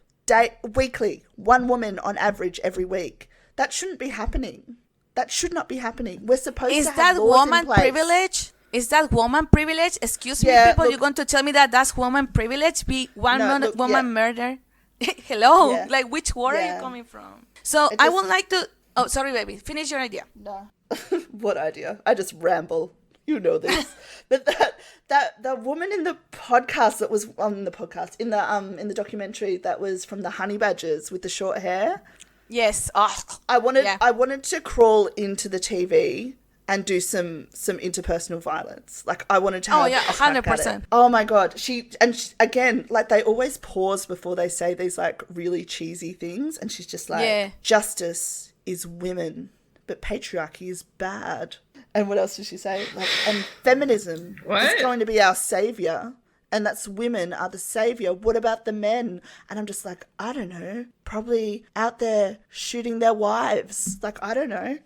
Weekly, one woman on average every week. That shouldn't be happening. That should not be happening. We're supposed to have laws in place. Privilege? Is that woman privilege? Excuse me, people, look, you're going to tell me that that's woman privilege? Be woman murder? Hello? Yeah. Like, which word are you coming from? So I would like to... Oh, sorry, baby. Finish your idea. No. What idea? I just ramble. You know this. But that the woman in the podcast that was on the podcast, in the documentary that was from the honey badgers with the short hair. Yes. I wanted to crawl into the TV and do some interpersonal violence. Like, I wanted to have 100%. Oh my God. Again, like, they always pause before they say these like really cheesy things, and she's just like, justice is women, but patriarchy is bad. And what else did she say? Like, and feminism is going to be our savior, and that's women are the savior. What about the men? And I'm just like, I don't know. Probably out there shooting their wives. Like, I don't know.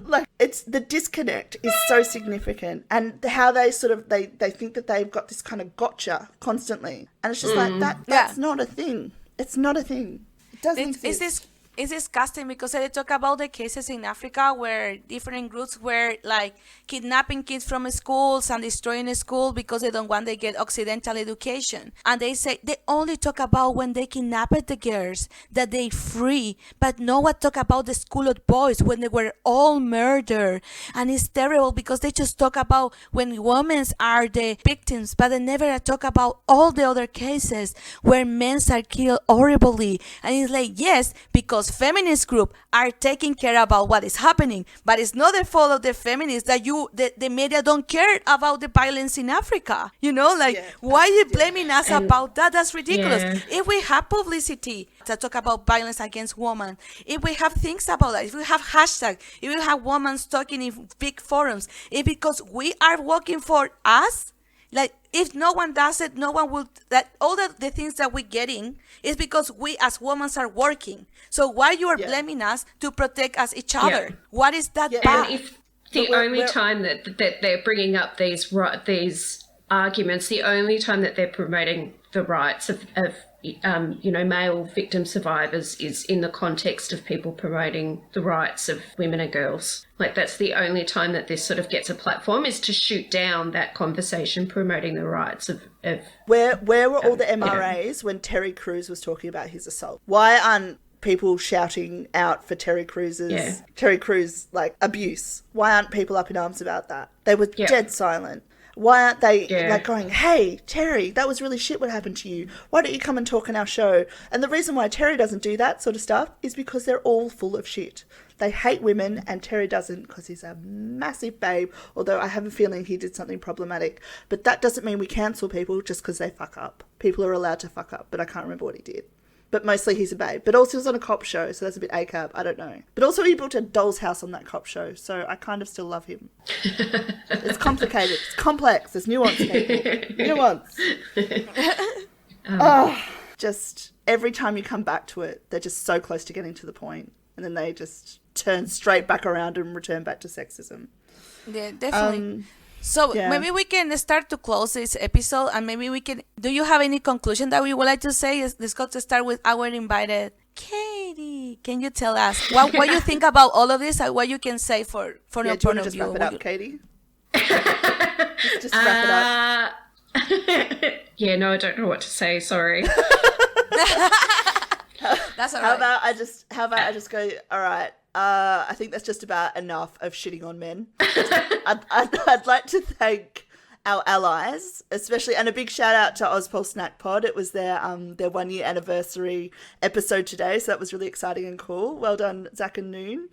Like, it's the disconnect is so significant, and how they sort of they think that they've got this kind of gotcha constantly, and it's just like that's not a thing. It's not a thing. It doesn't exist. It's disgusting because they talk about the cases in Africa where different groups were like kidnapping kids from schools and destroying a school because they don't want to get Occidental education. And they say they only talk about when they kidnapped the girls, that they free, but no one talk about the school of boys when they were all murdered. And it's terrible because they just talk about when women are the victims, but they never talk about all the other cases where men are killed horribly. And it's like, yes, because feminist group are taking care about what is happening, but it's not the fault of the feminists that the media don't care about the violence in Africa. You know, like, why are you blaming us about that? That's ridiculous. If we have publicity that talk about violence against women, if we have things about that, if we have hashtags, if we have women talking in big forums, it's because we are working for us. Like, if no one does it, no one will. That all the things that we're getting is because we as women are working. So why you are blaming us to protect us each other? What is that bad? And if the only time that they're bringing up these arguments, the only time that they're promoting the rights of male victim survivors is in the context of people promoting the rights of women and girls. Like, that's the only time that this sort of gets a platform, is to shoot down that conversation promoting the rights of where were all the MRAs when Terry Crews was talking about his assault? Why aren't people shouting out for Terry Crews like abuse? Why aren't people up in arms about that? They were dead silent. Why aren't they Yeah. like going, hey, Terry, that was really shit what happened to you. Why don't you come and talk on our show? And the reason why Terry doesn't do that sort of stuff is because they're all full of shit. They hate women, and Terry doesn't because he's a massive babe, although I have a feeling he did something problematic. But that doesn't mean we cancel people just because they fuck up. People are allowed to fuck up, but I can't remember what he did. But mostly he's a babe. But also he was on a cop show, so that's a bit ACAB. I don't know. But also he built a doll's house on that cop show, so I kind of still love him. It's complicated. It's complex. There's nuance, people. Nuance. Just every time you come back to it, they're just so close to getting to the point. And then they just turn straight back around and return back to sexism. Yeah, definitely. So yeah. maybe we can start to close this episode, and maybe we can. Do you have any conclusion that we would like to say? Let's go to start with our invited Katie. Can you tell us what you think about all of this, and what you can say for your point of just view? wrap it up, Katie? just wrap it up. Yeah, no, I don't know what to say. Sorry. That's all How right. about I just go, all right, I think that's just about enough of shitting on men. I'd like to thank our allies, especially, and a big shout out to Ozpol Snack Pod. It was their 1 year anniversary episode today, so that was really exciting and cool. Well done, Zach and Noon.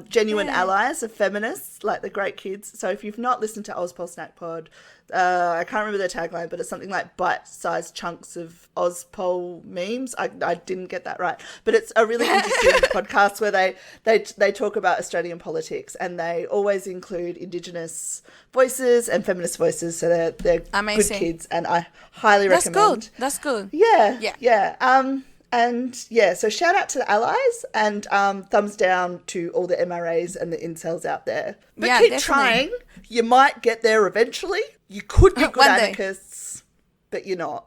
Genuine allies of feminists, like the great kids. So if you've not listened to Ozpol Snack Pod, I can't remember their tagline, but it's something like bite-sized chunks of Ozpol memes. I didn't get that right, but it's a really interesting podcast where they talk about Australian politics, and they always include Indigenous voices and feminist voices. So they're Amazing. good kids, and I highly recommend. That's good. Yeah. And yeah, so shout out to the allies, and thumbs down to all the MRAs and the incels out there. But Yeah, keep definitely. trying. You might get there eventually. You could be good One day. anarchists, but you're not.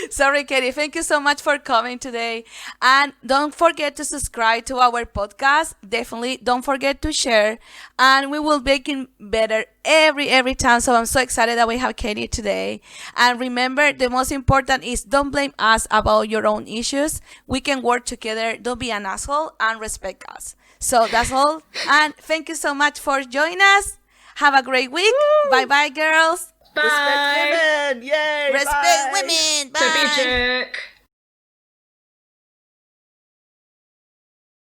Sorry, Katie. Thank you so much for coming today. And don't forget to subscribe to our podcast. Definitely don't forget to share. And we will make it better every time. So I'm so excited that we have Katie today. And remember, the most important is don't blame us about your own issues. We can work together. Don't be an asshole and respect us. So that's all. And thank you so much for joining us. Have a great week. Bye-bye, girls. Bye. Respect women. Yay. Respect bye. women. Bye. Don't be a jerk.